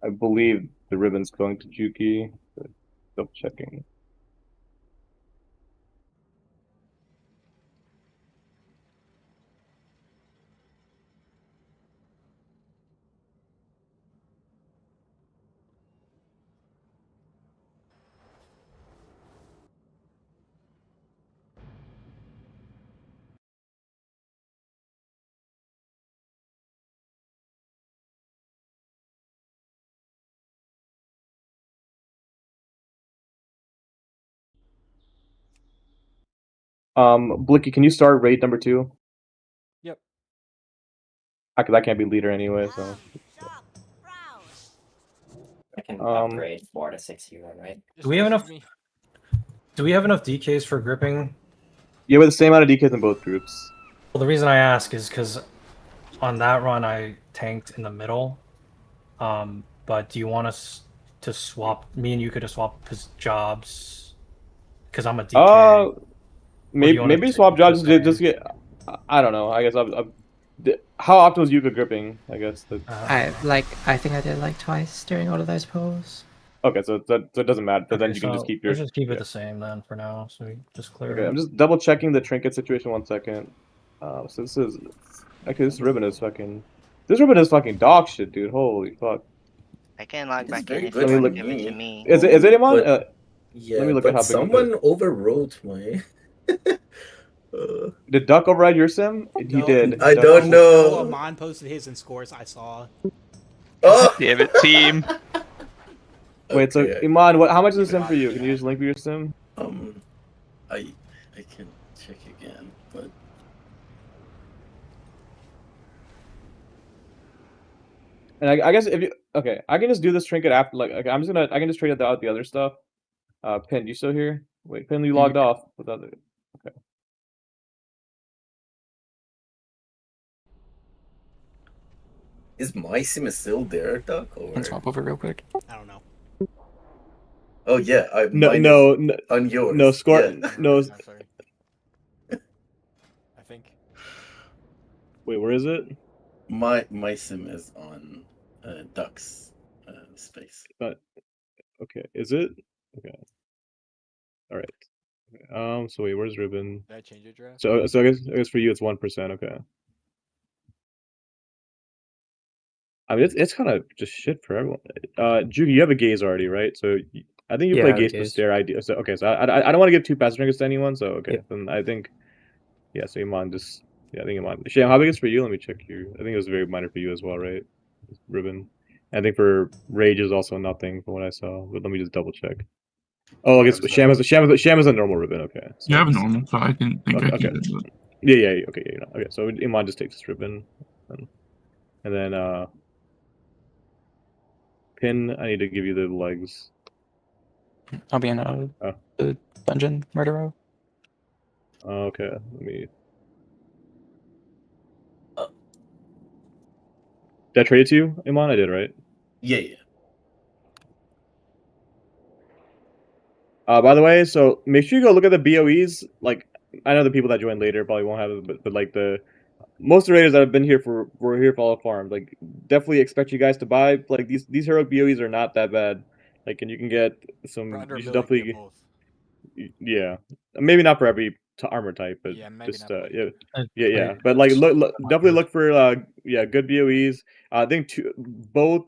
I believe the ribbon's going to Juki. Double checking. Blicky, can you start raid number 2? Yep. Because I can't be leader anyway, so. I can upgrade 4 to 6 hero, right? Do we have enough? Do we have enough DKs for gripping? Yeah, with the same amount of DKs in both groups. Well, the reason I ask is because on that run I tanked in the middle. But do you want us to swap? Me and you could have swapped jobs because I'm a DK. Maybe swap jobs. Just get. I don't know. I guess how often was Yuka gripping? I guess. I think I did like twice during all of those polls. Okay, so it doesn't matter. So then you can so just keep your. Let's just keep it the same then for now. So we just clear. Okay, it. I'm just double checking the trinket situation 1 second. So this is actually this ribbon is fucking. This ribbon is fucking dog shit, dude. Holy fuck. I can log back very in if good you for want to give it me. to me. Is it Iman? Yeah, let me look but at how big someone overwrote my. Did Duck override your sim? He did. I Duck- don't know. Amon posted his in scores. I saw. Oh! Damn it, team. Wait, so Iman, how much is the sim for you? Can you just link me your sim? I can check again, but And I guess if you I can just do this trinket after. Like, okay, I can just trade out the other stuff. Pin, you still here? Wait, Pin, you logged off without the. Okay. is my sim still there, Duck? Or Can swap over real quick. I don't know. oh yeah, No, on yours. No, score. Yeah. No. Sorry. I think. Wait, where is it? My sim is on Duck's space. But okay, is it? Okay. All right. Okay. So wait, where's ribbon? Did I change your draft? So I guess for you it's 1%. Okay. I mean, it's kind of just shit for everyone. Jugi, you have a gaze already, right? So I think you Yeah, I play have a gaze plus gaze. stare idea. So okay, so I don't want to give 2 passive trinkets to anyone. So okay, Yep. then I think so Iman just I think Iman. Sham, how big is it for you? Let me check you. I think it was very minor for you as well, right? Ribbon. I think for Rage is also nothing from what I saw. But let me just double check. Oh, I guess Sham is a normal ribbon. Okay. So You have a normal, so I didn't think I'd keep it. But... Yeah. Okay. Yeah. Okay. So Iman just takes this ribbon, and then Pin. I need to give you the legs. I'll be in the dungeon murderer. Okay. Let me. Did I trade it to you, Iman? I did, right? Yeah. By the way, so make sure you go look at the BOEs. Like, I know the people that joined later probably won't have it, but like most of the raiders that have been here were here for all the farm. Like, definitely expect you guys to buy. Like these heroic BOEs are not that bad. Like, and you can get some. For under You a should million, definitely. get both. Yeah, maybe not for every armor type, but Yeah, maybe just not yeah. But like definitely look for good BOEs. I think both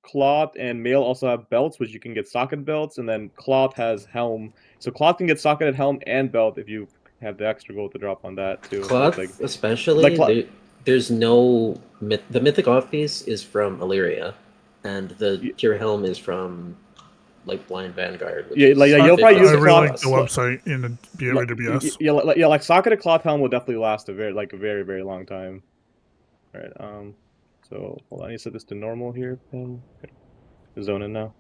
Cloth and Mail also have belts, which you can get socket belts, and then Cloth has helm. So Cloth can get socketed helm and belt if you have the extra gold to drop on that too. Cloth, Like, especially, there's no the mythic off piece is from Illyria, and the Pure Helm is from like Blind Vanguard. Which Yeah, is like you'll probably use I really like cloth. the website in the AWS. Yeah, like Socketed Cloth Helm will definitely last a very long time. All right. So hold on, you set this to normal here, Pin. Okay. Zone in now.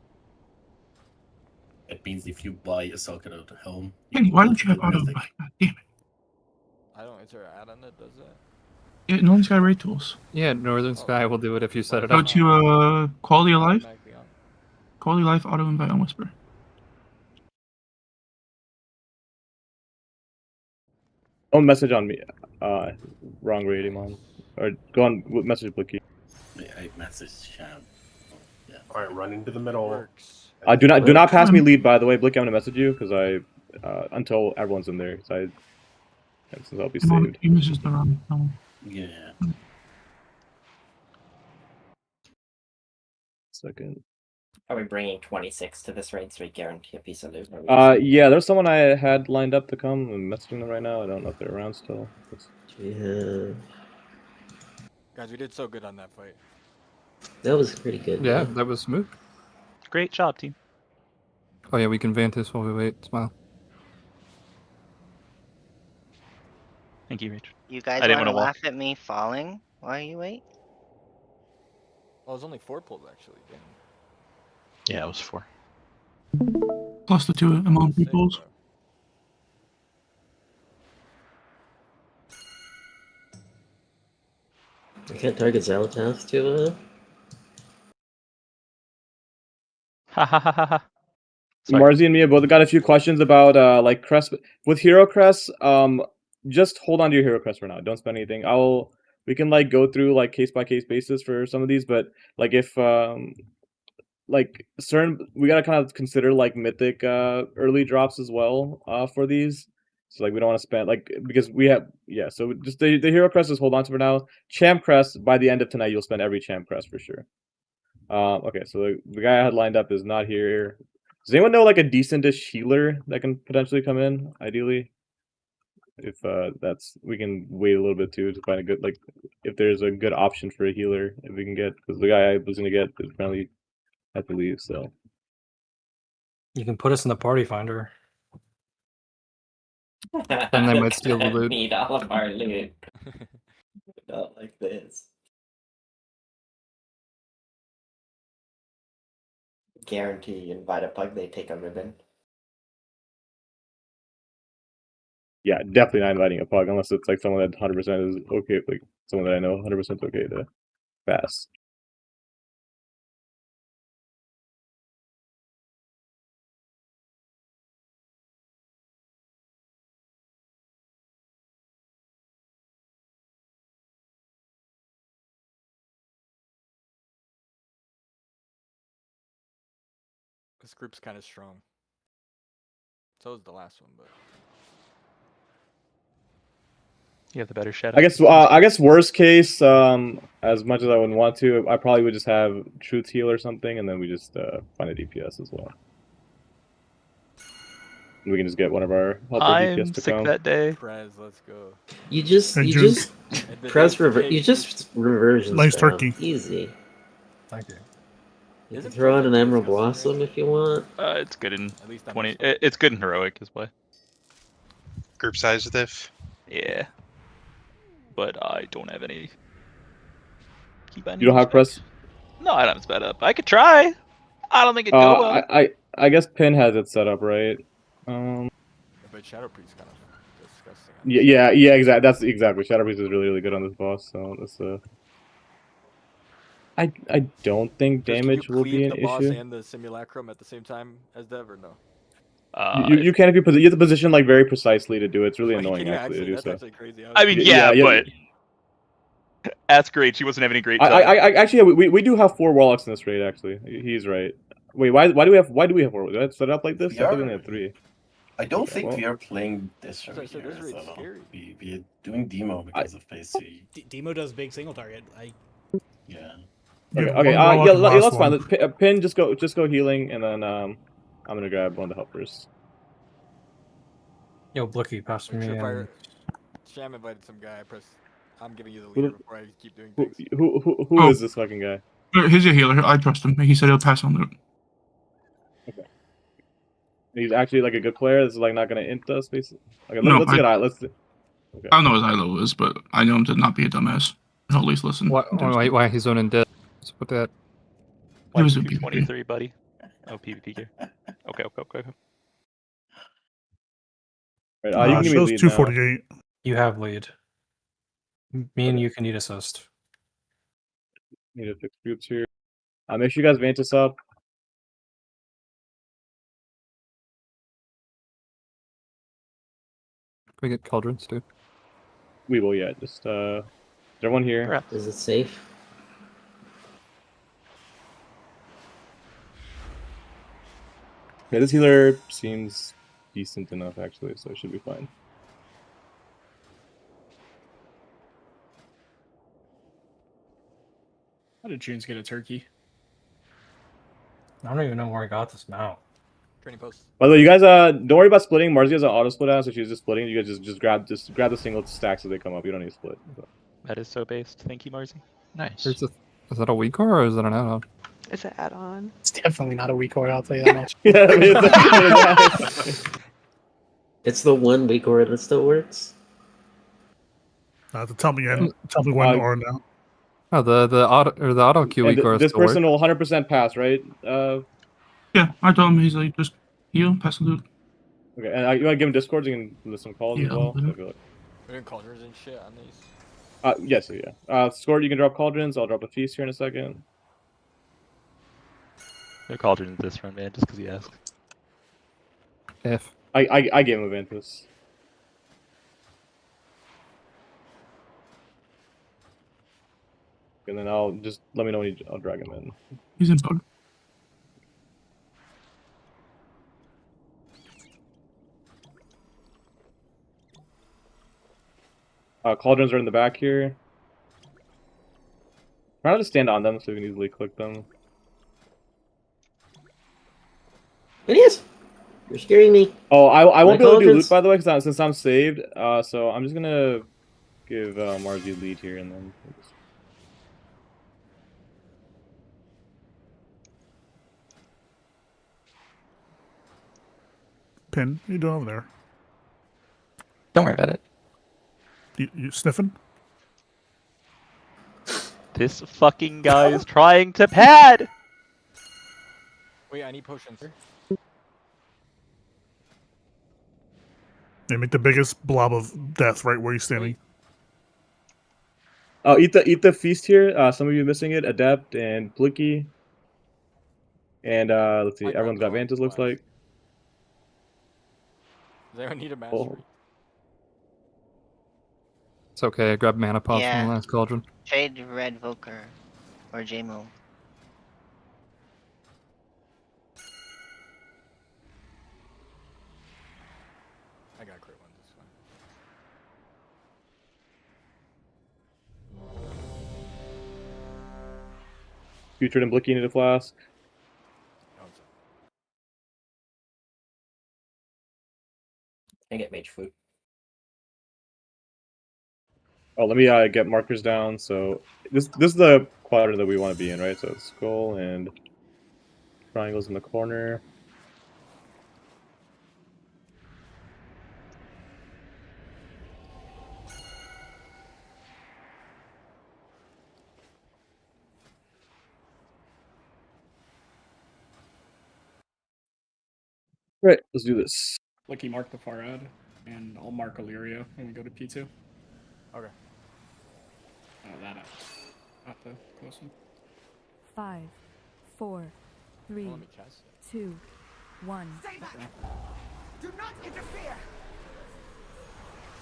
It means if you buy a Socketed Helm, Hey, why don't you have auto Mythic. buy? God damn it. I don't. Is there an add-on that does that? Yeah, Northern Sky Raid Tools. Yeah, Northern Sky will do it if you set it Go up. to Quality of Life. Automatically on. Quality of Life, auto invite on Whisper. Don't message on me. Wrong rating on. Or go on message Blicky. I messaged Sham. Yeah. All right, run into the middle. Do not pass me lead, by the way, Blicky. I'm gonna message you because until everyone's in there, since I'll be No, saved. you misses the wrong. No. Yeah. Second. Are we bringing 26 to this raid so we guarantee a piece of loot? Yeah, there's someone I had lined up to come. I'm messaging them right now. I don't know if they're around still. Yeah. Guys, we did so good on that fight. That was pretty good. Yeah, man. that was smooth. Great job, team. Oh yeah, we can Vantis while we wait. Smile. Thank you, Rich. You guys I didn't want to wanna laugh at me falling while you wait? Oh, it was only 4 pulls actually. Damn. Yeah, it was 4. Plus the 2 among peoples. I can't target Zalatath to Ha ha ha ha ha. Marzi and Mia both got a few questions about like crest with hero crests. Just hold on to your hero crest for now. Don't spend anything. We can like go through like case by case basis for some of these, but like if like certain we gotta kind of consider like mythic early drops as well for these. So like we don't want to spend like because we have so just the hero crest is hold on to for now. Champ crest by the end of tonight you'll spend every champ crest for sure. Okay, so the guy I had lined up is not here. Does anyone know like a decentish healer that can potentially come in? Ideally, if we can wait a little bit too to find a good like if there's a good option for a healer if we can get because the guy I was gonna get is apparently had to leave. So You can put us in the party finder. And they might steal the loot. Need all of our loot. Not like this. Guarantee you invite a pug, they take a ribbon. yeah, definitely not inviting a pug unless it's like someone that 100% is okay, like someone that I know 100% okay to pass. This group's kind of strong. So is the last one, but You have the better shadow. I guess worst case, as much as I wouldn't want to, I probably would just have Truth Heal or something, and then we just find a DPS as well. We can just get one of our helper DPS I'm to sick come. that day. Prez, let's go. You just press you just reversions. Nice down. turkey. Easy. Thank you. You can throw out an Emerald Blossom if you want. It's good in At least I'm 20. It's good in heroic as well. Group size diff. Yeah. But I don't have any. You don't have press? No, I don't have it sped up. I could try. I don't think it'd go well. I guess Pin has it set up right. But Shadow Priest kind of disgusting. Yeah, exactly. That's exactly. Shadow Priest is really good on this boss. So that's I don't think damage will be an the boss issue. and the simulacrum at the same time as Dev, or no? You can if you have to position like very precisely to do it. It's really annoying actually to do that's so. actually crazy. I mean, yeah, but ask Rage. She wasn't having any great time. I actually we do have 4 warlocks in this raid actually. He's right. Wait, why do we have 4? Do I have to set it up like this? I thought we only have 3. I don't Okay, think well. we are playing this right So here. this raid's So scary. we are doing demo because of phase 3. Demo does big single target. Yeah. Okay. Yeah, that's fine. Pin, just go healing, and then I'm gonna grab one of the helpers. Yo, Blicky, pass me. Surefire. Sham invited some guy. I'm giving you the leader before I keep doing things. Who is this fucking guy? He's a healer. I trust him. He said he'll pass on loot. He's actually like a good player. This is like not gonna int us, basically. Okay, No, let's get it. Let's. Okay. I don't know what his eye level is, but I know him to not be a dumbass. I'll at least listen. Why he's zoning dead? What's with that? He was in 223, buddy. Oh, PvP here. Okay. Right, you can give me shows lead 248. You have lead. Me and you can need assist. Need to fix groups here. Make sure you guys Vantus up. Can we get cauldrons too? We will, yeah. Just is everyone here? Is it safe? Yeah, this healer seems decent enough actually, so it should be fine. How did Junes get a turkey? I don't even know where I got this mount. Training post. By the way, you guys don't worry about splitting. Marzi has an auto split out, so she's just splitting. You guys just grab the single stacks as they come up. You don't need to split. So. That is so based. Thank you, Marzi. Nice. Is that a weak core or is that an add-on? It's an add-on. It's definitely not a weak core, I'll tell you that much. Yeah, I mean, It's the one weak aura that still works. Tell me when or now. Oh, the auto queue weak core. This still work. person will 100% pass, right? Yeah, I told him he's like just heal, pass the loot. Okay, and you want to give him discords? You can listen to calls as well. Yeah. I feel like. We're doing cauldrons and shit on these. Yes, yeah. Score, you can drop cauldrons. I'll drop a feast here in a second. No cauldrons this run, man, just because he asked. If I gave him a Ventus. And then I'll just let me know when I'll drag him in. He's in bug. Cauldrons are in the back here. Try not to stand on them so we can easily click them. Phineas, you're scaring me. Oh, I won't My be able to do cauldrons? loot, by the way, since I'm saved. So I'm just gonna give Marzi lead here, and then we'll just... Pin, what are you doing over there? Don't worry about it. You sniffing? This fucking guy is trying to pad! Wait, I need potions. They make the biggest blob of death right where you're standing. Oh, eat the feast here. Some of you missing it. Adept and Blicky. And let's see, everyone's got Vantage, looks like. Does anyone need a mastery? Oh. it's okay. I grabbed mana pots Yeah. from the last cauldron. Trade Red Voker or JMO. I got a crit one. This one. Futured and Blicky into the flask. I get mage food. Oh, let me get markers down. So this is the quadrant that we want to be in, right? So it's skull and triangles in the corner. Right, let's do this. Lucky mark the far ad, and I'll mark Illyria when we go to P2. Okay. Oh, that not the close one. 5, 4, 3, Let me cast it. 2, 1. Do not interfere.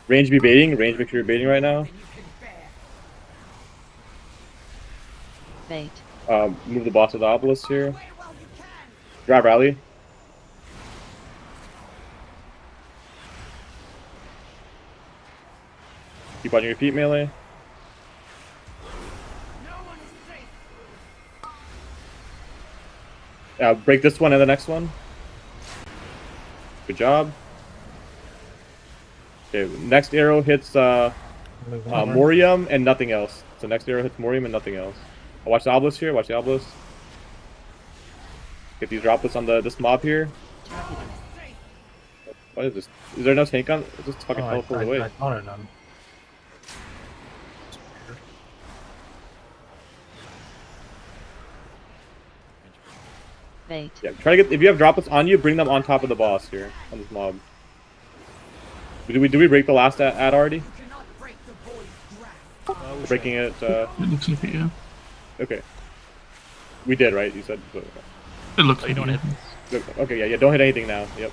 Range be baiting. Range victory baiting right now. Bait. Move the boss to the obelisk here. Grab rally. Keep on your feet, melee. Break this one and the next one. Good job. Okay, next arrow hits Morium and nothing else. So next arrow hits Morium and nothing else. Watch the obelisk here. Watch the obelisk. Get these droplets on this mob here. What is this? Is there no tank on? It's just fucking teleport away. I counted them. Bait. Yeah, try to get. If you have droplets on you, bring them on top of the boss here on this mob. Did we break the last ad already? We're breaking it. It looks like it, yeah. Okay. We did, right? You said. It looks like you don't it. hit. Okay, yeah. Don't hit anything now. Yep.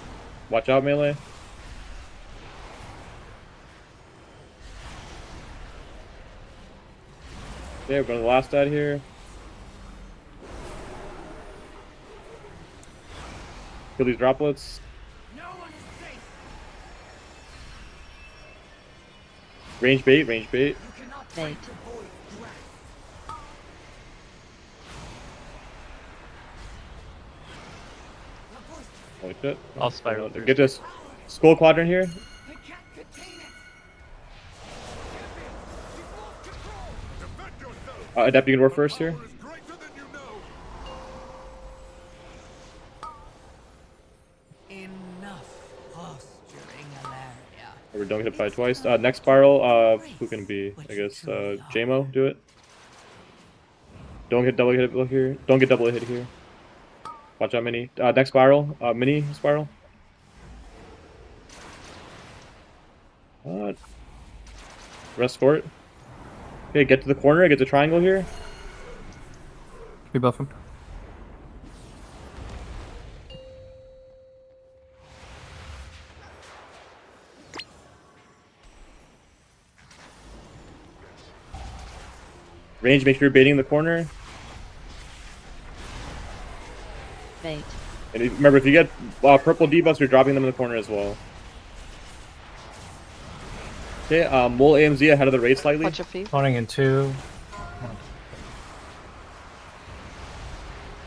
Watch out, melee. Okay, we're going to the last ad here. Kill these droplets. Range bait, range bait. Bait. Holy shit. I'll spiral. Get this skull quadrant here. Adept, you can work first here. We're don't get hit twice. Next spiral, who can it be? I guess JMO, do it. Don't get double hit here. Don't get double hit here. Watch out, mini. Next spiral, mini spiral. Rest fort. Okay, get to the corner. Get the triangle here. Rebuff him. Range, make sure you're baiting the corner. Bait. And remember, if you get purple debuffs, you're dropping them in the corner as well. Okay, Mole AMZ ahead of the raid slightly. Watch your feet. Spawning in 2.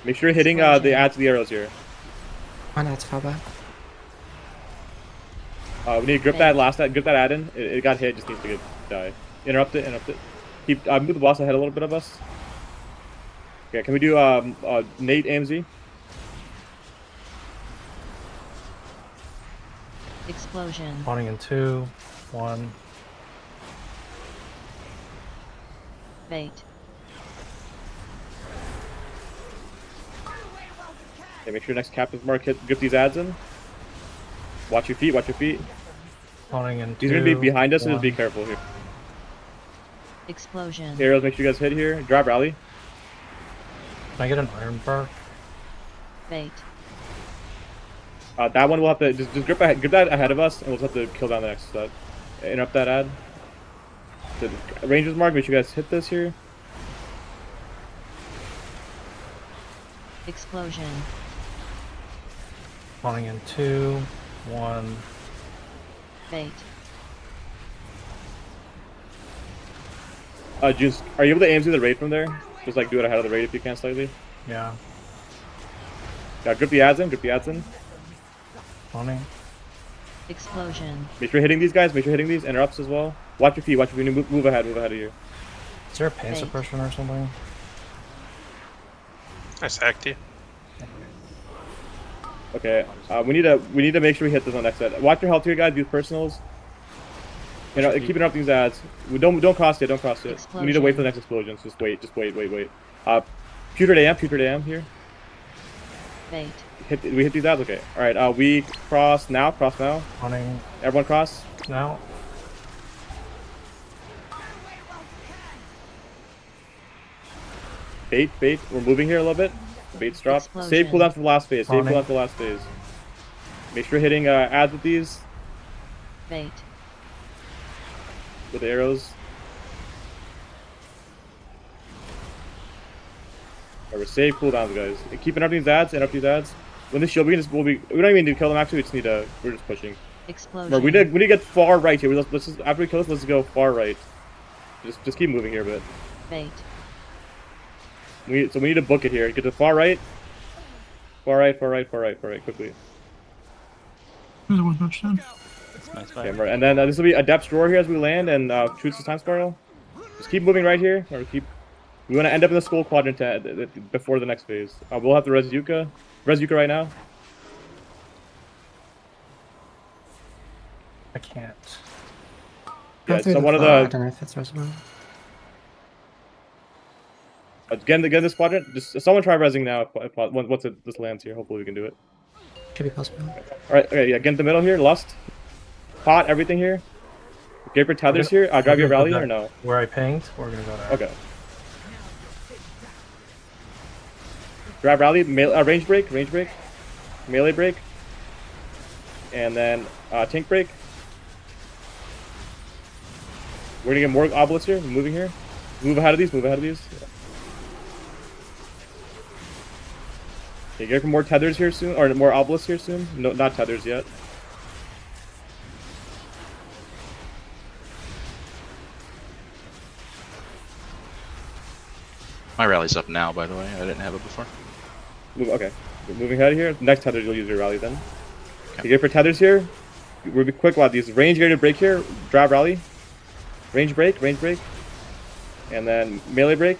Make sure you're hitting the add to the arrows here. Why not fall back? We need to grip that last grip that add in. It got hit, just needs to die. Interrupt it, interrupt it. Keep move the boss ahead a little bit of us. Okay, can we do Nate AMZ? Explosion. Spawning in 2, 1. Bait. Okay, make sure next captain's mark grip these ads in. Watch your feet, watch your feet. Spawning in 2. He's gonna be behind us, so 1. just be careful here. Explosion. Arrows, make sure you guys hit here. Grab rally. Can I get an iron bark? Bait. That one we'll have to just grip that ahead of us, and we'll just have to kill down the next step. Interrupt that ad. The ranger's mark, make sure you guys hit this here. Explosion. Spawning in 2, 1. Bait. Juice, are you able to aim through the raid from there? Just like do it ahead of the raid if you can slightly. Yeah. Yeah, grip the ads in, grip the ads in. Spawning. Explosion. Make sure you're hitting these guys, make sure you're hitting these. Interrupts as well. Watch your feet, watch your feet. Move ahead of you. Is there a pain suppression or something? Nice active. Okay, we need to make sure we hit this on the next set. Watch your health here, guys. Use personals. You know, keep interrupting these ads. We don't cross it. Don't cross it. Explosion. We need to wait for the next explosions. Just wait. Putrid AM. Here. Bait. We hit these ads. Okay. All right. We cross now. Spawning. Everyone cross. Now. Bait. We're moving here a little bit. Bait's drop. Explosion. Save cooldown for the last phase. Spawning. Make sure you're hitting ads with these. Bait. With arrows. Alright, save cooldowns, guys. Keep interrupting these ads. When this shield, we don't even need to kill them. Actually, we're just pushing. Explosion. Remember, we need to get far right here. Let's just, after we kill this, let's go far right. Just keep moving here a bit. Bait. We need to book it here. Get to far right, quickly. There's a one touchdown. Nice Okay, and then this will be Adept's drawer here as we land, and Truth's time spiral. Just keep moving right here, or keep We want to end up in the skull quadrant before the next phase. We'll have to res Yuka. Res Yuka right now. I can't. Yeah, through so the one of claw, I the don't know if it's resonant. get in this quadrant. Just someone try resing now. Once this lands here, hopefully we can do it. Should be possible. All right, okay, yeah, get in the middle here. Lust, pot, everything here. Gaper tethers here. Drive your rally or no? Where I pinged, we're gonna go there. Okay. Drive rally, range break, melee break, and then tank break. We're gonna get more obelisks here. Moving here. Move ahead of these. Okay, get for more tethers here soon, or more obelisks here soon. No, not tethers yet. My rally's up now, by the way. I didn't have it before. Okay. We're moving ahead here. Next tethers, you'll use your rally then. Okay, get for tethers here. We'll be quick about these. Range gated break here. Drive rally. Range break. And then melee break.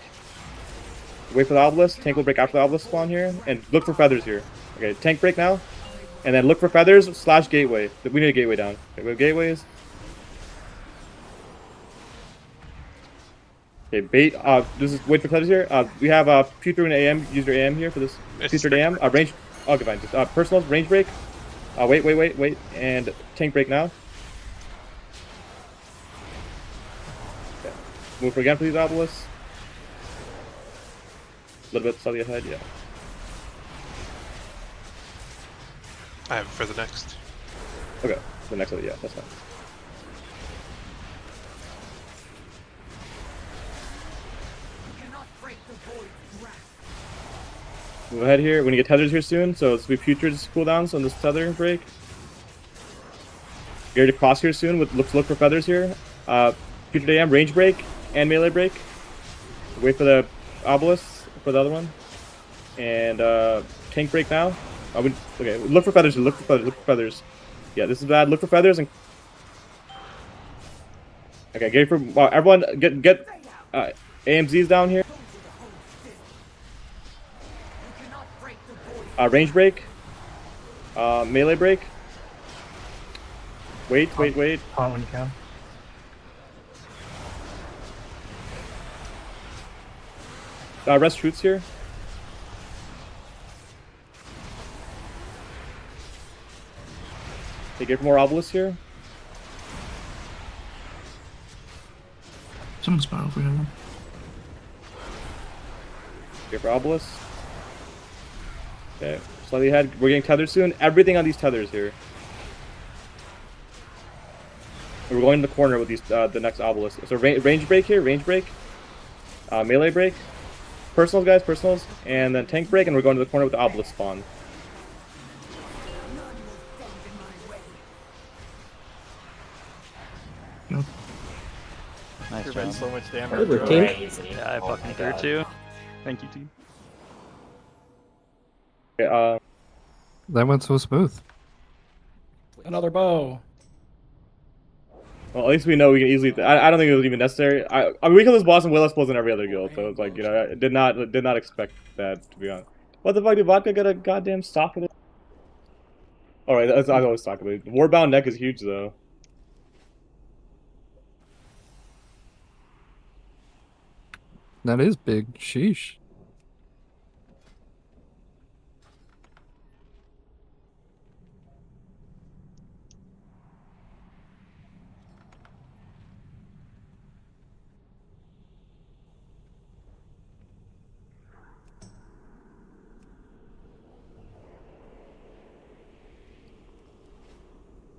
Wait for the obelisk. Tank will break after the obelisk spawn here. And look for feathers here. Okay, tank break now. And then look for feathers / gateway. We need a gateway down. Okay, we have gateways. Okay, bait. This is wait for feathers here. We have Putrid and AM. Use your AM here for this. Putrid AM. Range. Okay, fine. Just personals. Range break. Wait. And tank break now. Okay. Move again for these obelisks. A little bit slightly ahead, yeah. I have it for the next. Okay, the next one, yeah, that's fine. Move ahead here. We're gonna get tethers here soon, so it's be Putrid's cooldowns on this tether break. Get ready to cross here soon with look for feathers here. Putrid AM, range break and melee break. Wait for the obelisks for the other one. And tank break now. Okay, look for feathers. Look for feathers. Yeah, this is bad. Look for feathers and. Okay, get for everyone. Get AMZs down here. Range break. Melee break. Wait. Taunt when you can. Rest troops here. They get more obelisks here. Someone's spot over here. Get for obelisks. Okay, slightly ahead. We're getting tethered soon. Everything on these tethers here. We're going in the corner with these the next obelisk. So range break here. Range break. Melee break. Personals, guys. Personals. And then tank break. And we're going to the corner with the obelisk spawn. Nice job. So much damage. Yeah, I fucking threw too. Thank you, team. Okay, that went so smooth. Another bow. Well, at least we know we can easily. I don't think it was even necessary. I mean, we kill this boss and Will explodes in every other guild, so it's like, you know, I did not expect that, to be honest. What the fuck did Vodka get a goddamn stock of it? All right, I always talk about it. Warbound neck is huge though. That is big. Sheesh.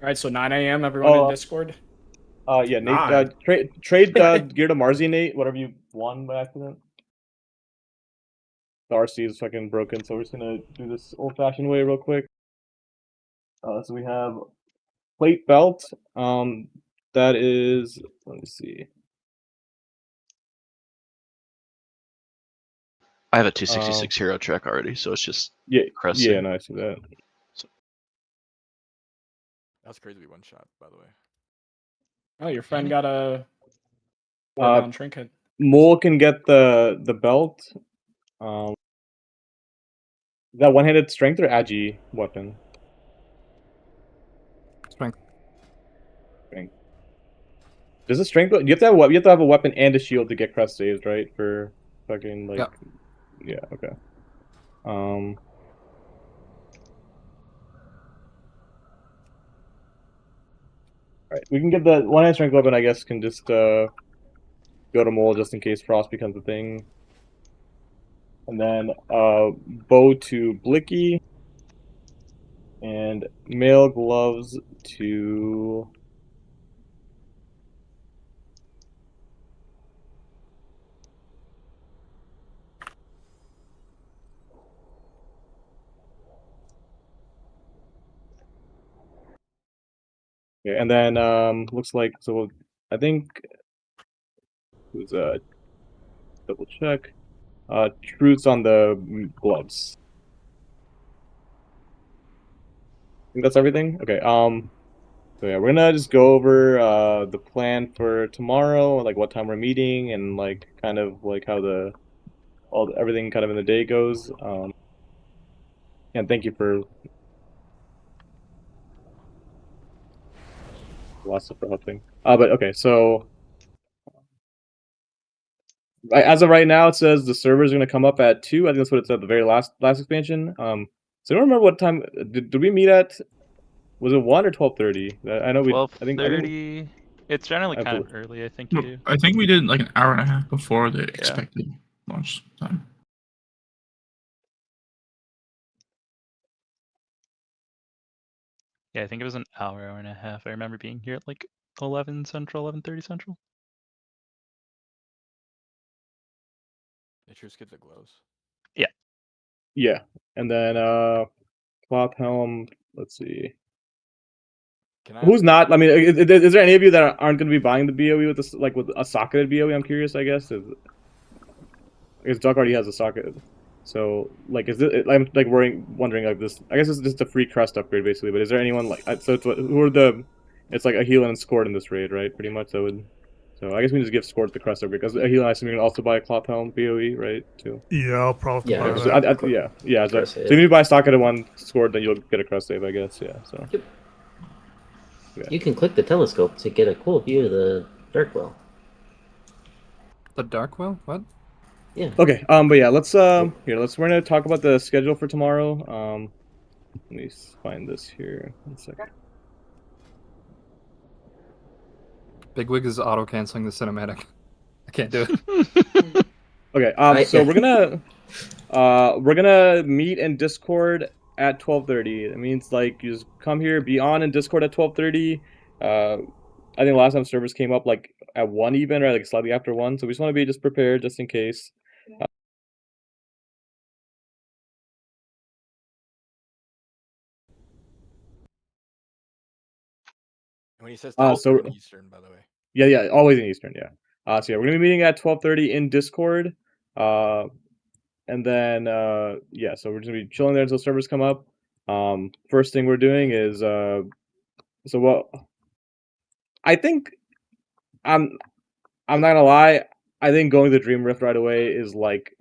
All right, so 9 a.m. everyone in Discord. Yeah, Nate. Trade gear to Marzi, Nate. Whatever you won by accident. The RC is fucking broken, so we're just gonna do this old-fashioned way real quick. So we have plate belt. That is. Let me see. I have a 266 hero track already, so it's just cresting. Yeah, nice with that. That's crazy. One shot, by the way. Oh, your friend got a down trinket. Mole can get the belt. That one-handed strength or agi weapon? Strength. Strength. Does the strength? You have to have you have to have a weapon and a shield to get crest saves, right? For fucking like. Yeah. Okay. Alright, we can get the one-hand strength weapon. I guess can just go to Mole just in case Frost becomes a thing. And then bow to Blicky. And mail gloves to... Okay, and then looks like, so I think it was double check. Truths on the gloves. I think that's everything. Okay. So yeah, we're gonna just go over the plan for tomorrow, like what time we're meeting, and like kind of like how everything kind of in the day goes. And thank you for lots of for helping. But okay, so as of right now, it says the servers are gonna come up at 2. I think that's what it said at the very last expansion. So I don't remember what time did we meet at. Was it 1 or 12:30? I know we. I think 12:30. It's generally kind of early. I think you do. I think we did like an hour and a half before the expected launch time. Yeah, I think it was an hour and a half. I remember being here at like 11 Central, 11:30 Central. Did you get the gloves? Yeah. Yeah, and then cloth helm. Let's see. Who's not? I mean, is there any of you that aren't going to be buying the BOE with this, like with a socketed BOE? I'm curious. I guess because Doc already has a socket. So like, is this? I'm like wondering like this. I guess it's just a free crest upgrade basically. But is there anyone like? So it's who are the? It's like a heal and scored in this raid, right? Pretty much. So I guess we just give scored the crest upgrade because a heal. I assume you're gonna also buy a cloth helm BOE, right? Too. Yeah, I'll probably Yeah, buy so that. yeah. So if you buy socketed one scored, then you'll get a crest save, I guess. Yeah. So. Yep. Yeah. You can click the telescope to get a cool view of the dark well. The dark well? What? Yeah. Okay. But yeah, let's we're gonna talk about the schedule for tomorrow. Let me find this here. 1 second. Bigwig is auto canceling the cinematic. I can't do it. Okay. So we're gonna meet in Discord at 12:30. It means like you just come here, be on in Discord at 12:30. I think last time servers came up like at 1 even, or like slightly after 1. So we just want to be just prepared just in case. When he says So in Eastern, by the way. Yeah, always in Eastern, yeah. So yeah, we're gonna be meeting at 12:30 in Discord. And then yeah, so we're just gonna be chilling there until servers come up. First thing we're doing is so what I think I'm not gonna lie, I think going to the Dream Rift right away is like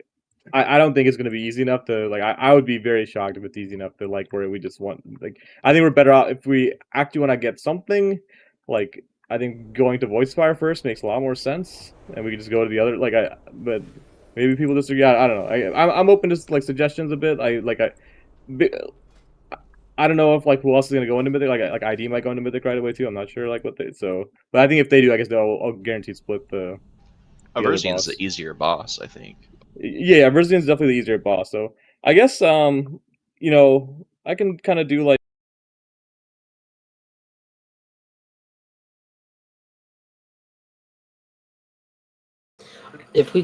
I don't think it's gonna be easy enough to like I would be very shocked if it's easy enough to like where we just want like I think we're better off if we actually want to get something like I think going to Void Spire first makes a lot more sense, and we can just go to the other but maybe people disagree. I don't know. I'm open to like suggestions a bit. I don't know if like who else is gonna go into Mythic. Like ID might go into Mythic right away too. I'm not sure like what they but I think if they do, I guess I'll guaranteed split the. Aversian's the easier boss, I think. Yeah, Aversian's definitely the easier boss. So I guess you know I can kind of do like. If we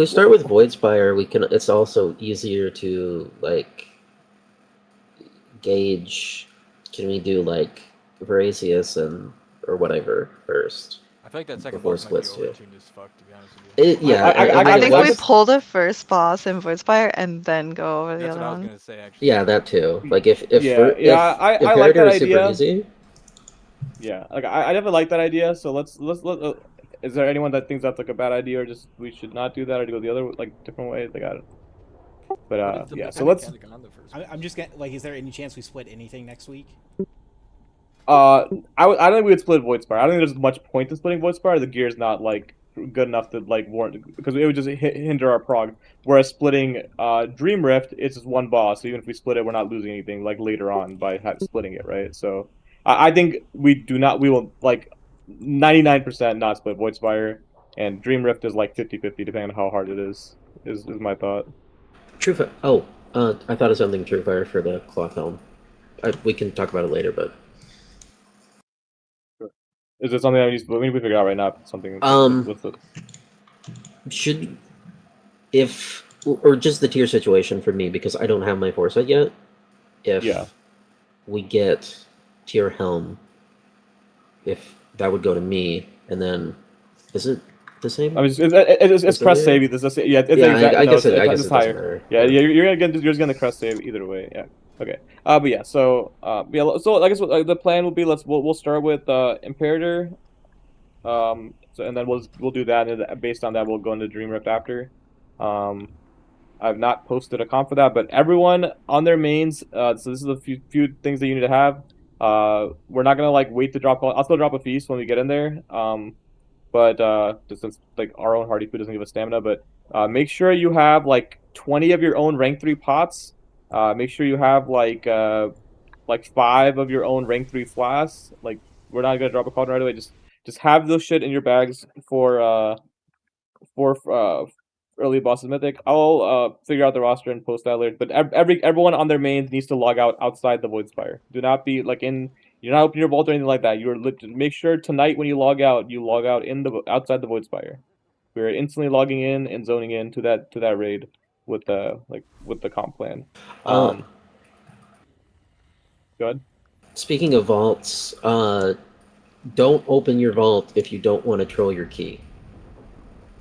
start with Voidspire, we can. It's also easier to like gauge. Can we do like Vorasius or whatever first? I feel like that second before boss might be splits too. overtuned as fuck, to be honest with you. I think we pull the first boss in Voidspire and then go over the That's other what I was one. gonna say, actually. Yeah, that too. Like if I like Imperator that is super idea. easy. Yeah, like I definitely like that idea. So let's is there anyone that thinks that's like a bad idea, or just we should not do that, or to go the other like different way? Like I don't. But yeah, so let's. I'm just getting like, is there any chance we split anything next week? I don't think we would split Void Spire. I don't think there's much point in splitting Void Spire. The gear's not like good enough to like warrant, because it would just hinder our prog. Whereas splitting Dream Rift, it's just one boss. So even if we split it, we're not losing anything like later on by splitting it, right? So I think we will like 99% not split Void Spire, and Dream Rift is like 50-50 depending on how hard it is my thought. True Fire. Oh, I thought of something True Fire for the cloth helm. We can talk about it later, but. Is it something that we need to figure out right now? Something. With it. Should, if, or just the tier situation for me, because I don't have my foresight yet. If we get tier helm, if that would go to me, and then is it the same? I mean, it's crest save. It's I guess it higher. matter. Yeah, you're gonna get the crest save either way. Yeah. Okay. But yeah. So so I guess the plan will be we'll start with Imperator. So and then we'll do that, and based on that we'll go into Dream Rift after. I've not posted a comp for that, but everyone on their mains. So this is a few things that you need to have. We're not gonna like wait to drop. I'll still drop a feast when we get in there. But just since like our own hardy food doesn't give us stamina, but make sure you have like 20 of your own rank 3 pots. Make sure you have like 5 of your own rank 3 flasks. Like we're not gonna drop a cauldron right away. Just have those shit in your bags for early bosses mythic. I'll figure out the roster and post that later. But everyone on their mains needs to log out outside the Void Spire. Do not be like in. You're not opening your vault or anything like that. Make sure tonight when you log out in outside the Void Spire. We're instantly logging in and zoning in to that raid with the comp plan. Go ahead. Speaking of vaults, don't open your vault if you don't want to troll your key.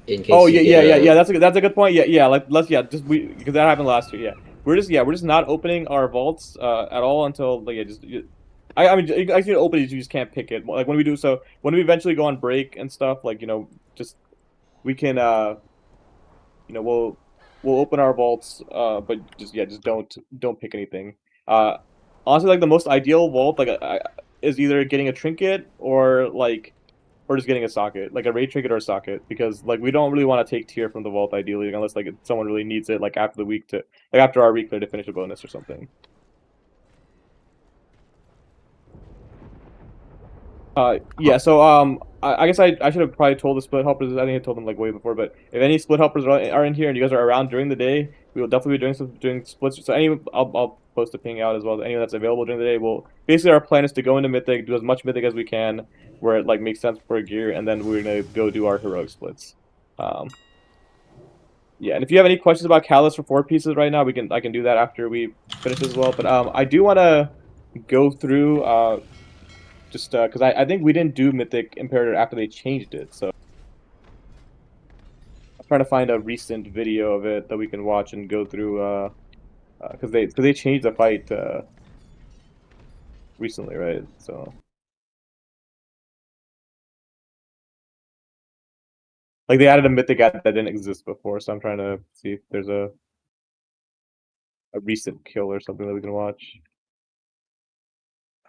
In case Yeah. That's a good point. Yeah. Like because that happened last year. Yeah, we're just not opening our vaults at all until I mean, you can open it, you just can't pick it. Like when we eventually go on break and stuff, like just we can we'll open our vaults, but just don't pick anything. Honestly, like the most ideal vault is either getting a trinket or just getting a socket, like a raid trinket or a socket, because like we don't really want to take tier from the vault ideally, unless like someone really needs it, like after our reclear to finish a bonus or something. Yeah, so I guess I should have probably told the split helpers. I think I told them like way before, but if any split helpers are in here and you guys are around during the day, we will definitely be doing splits. So I'll post a ping out as well. Anyone that's available during the day, basically our plan is to go into Mythic, do as much Mythic as we can, where it like makes sense for gear, and then we're gonna go do our heroic splits. Yeah, and if you have any questions about Callus for 4 pieces right now, I can do that after we finish as well. But I do want to go through just because I think we didn't do Mythic Imperator after they changed it, so I'm trying to find a recent video of it that we can watch and go through because they changed the fight recently, right? So like they added a Mythic that didn't exist before, so I'm trying to see if there's a recent kill or something that we can watch.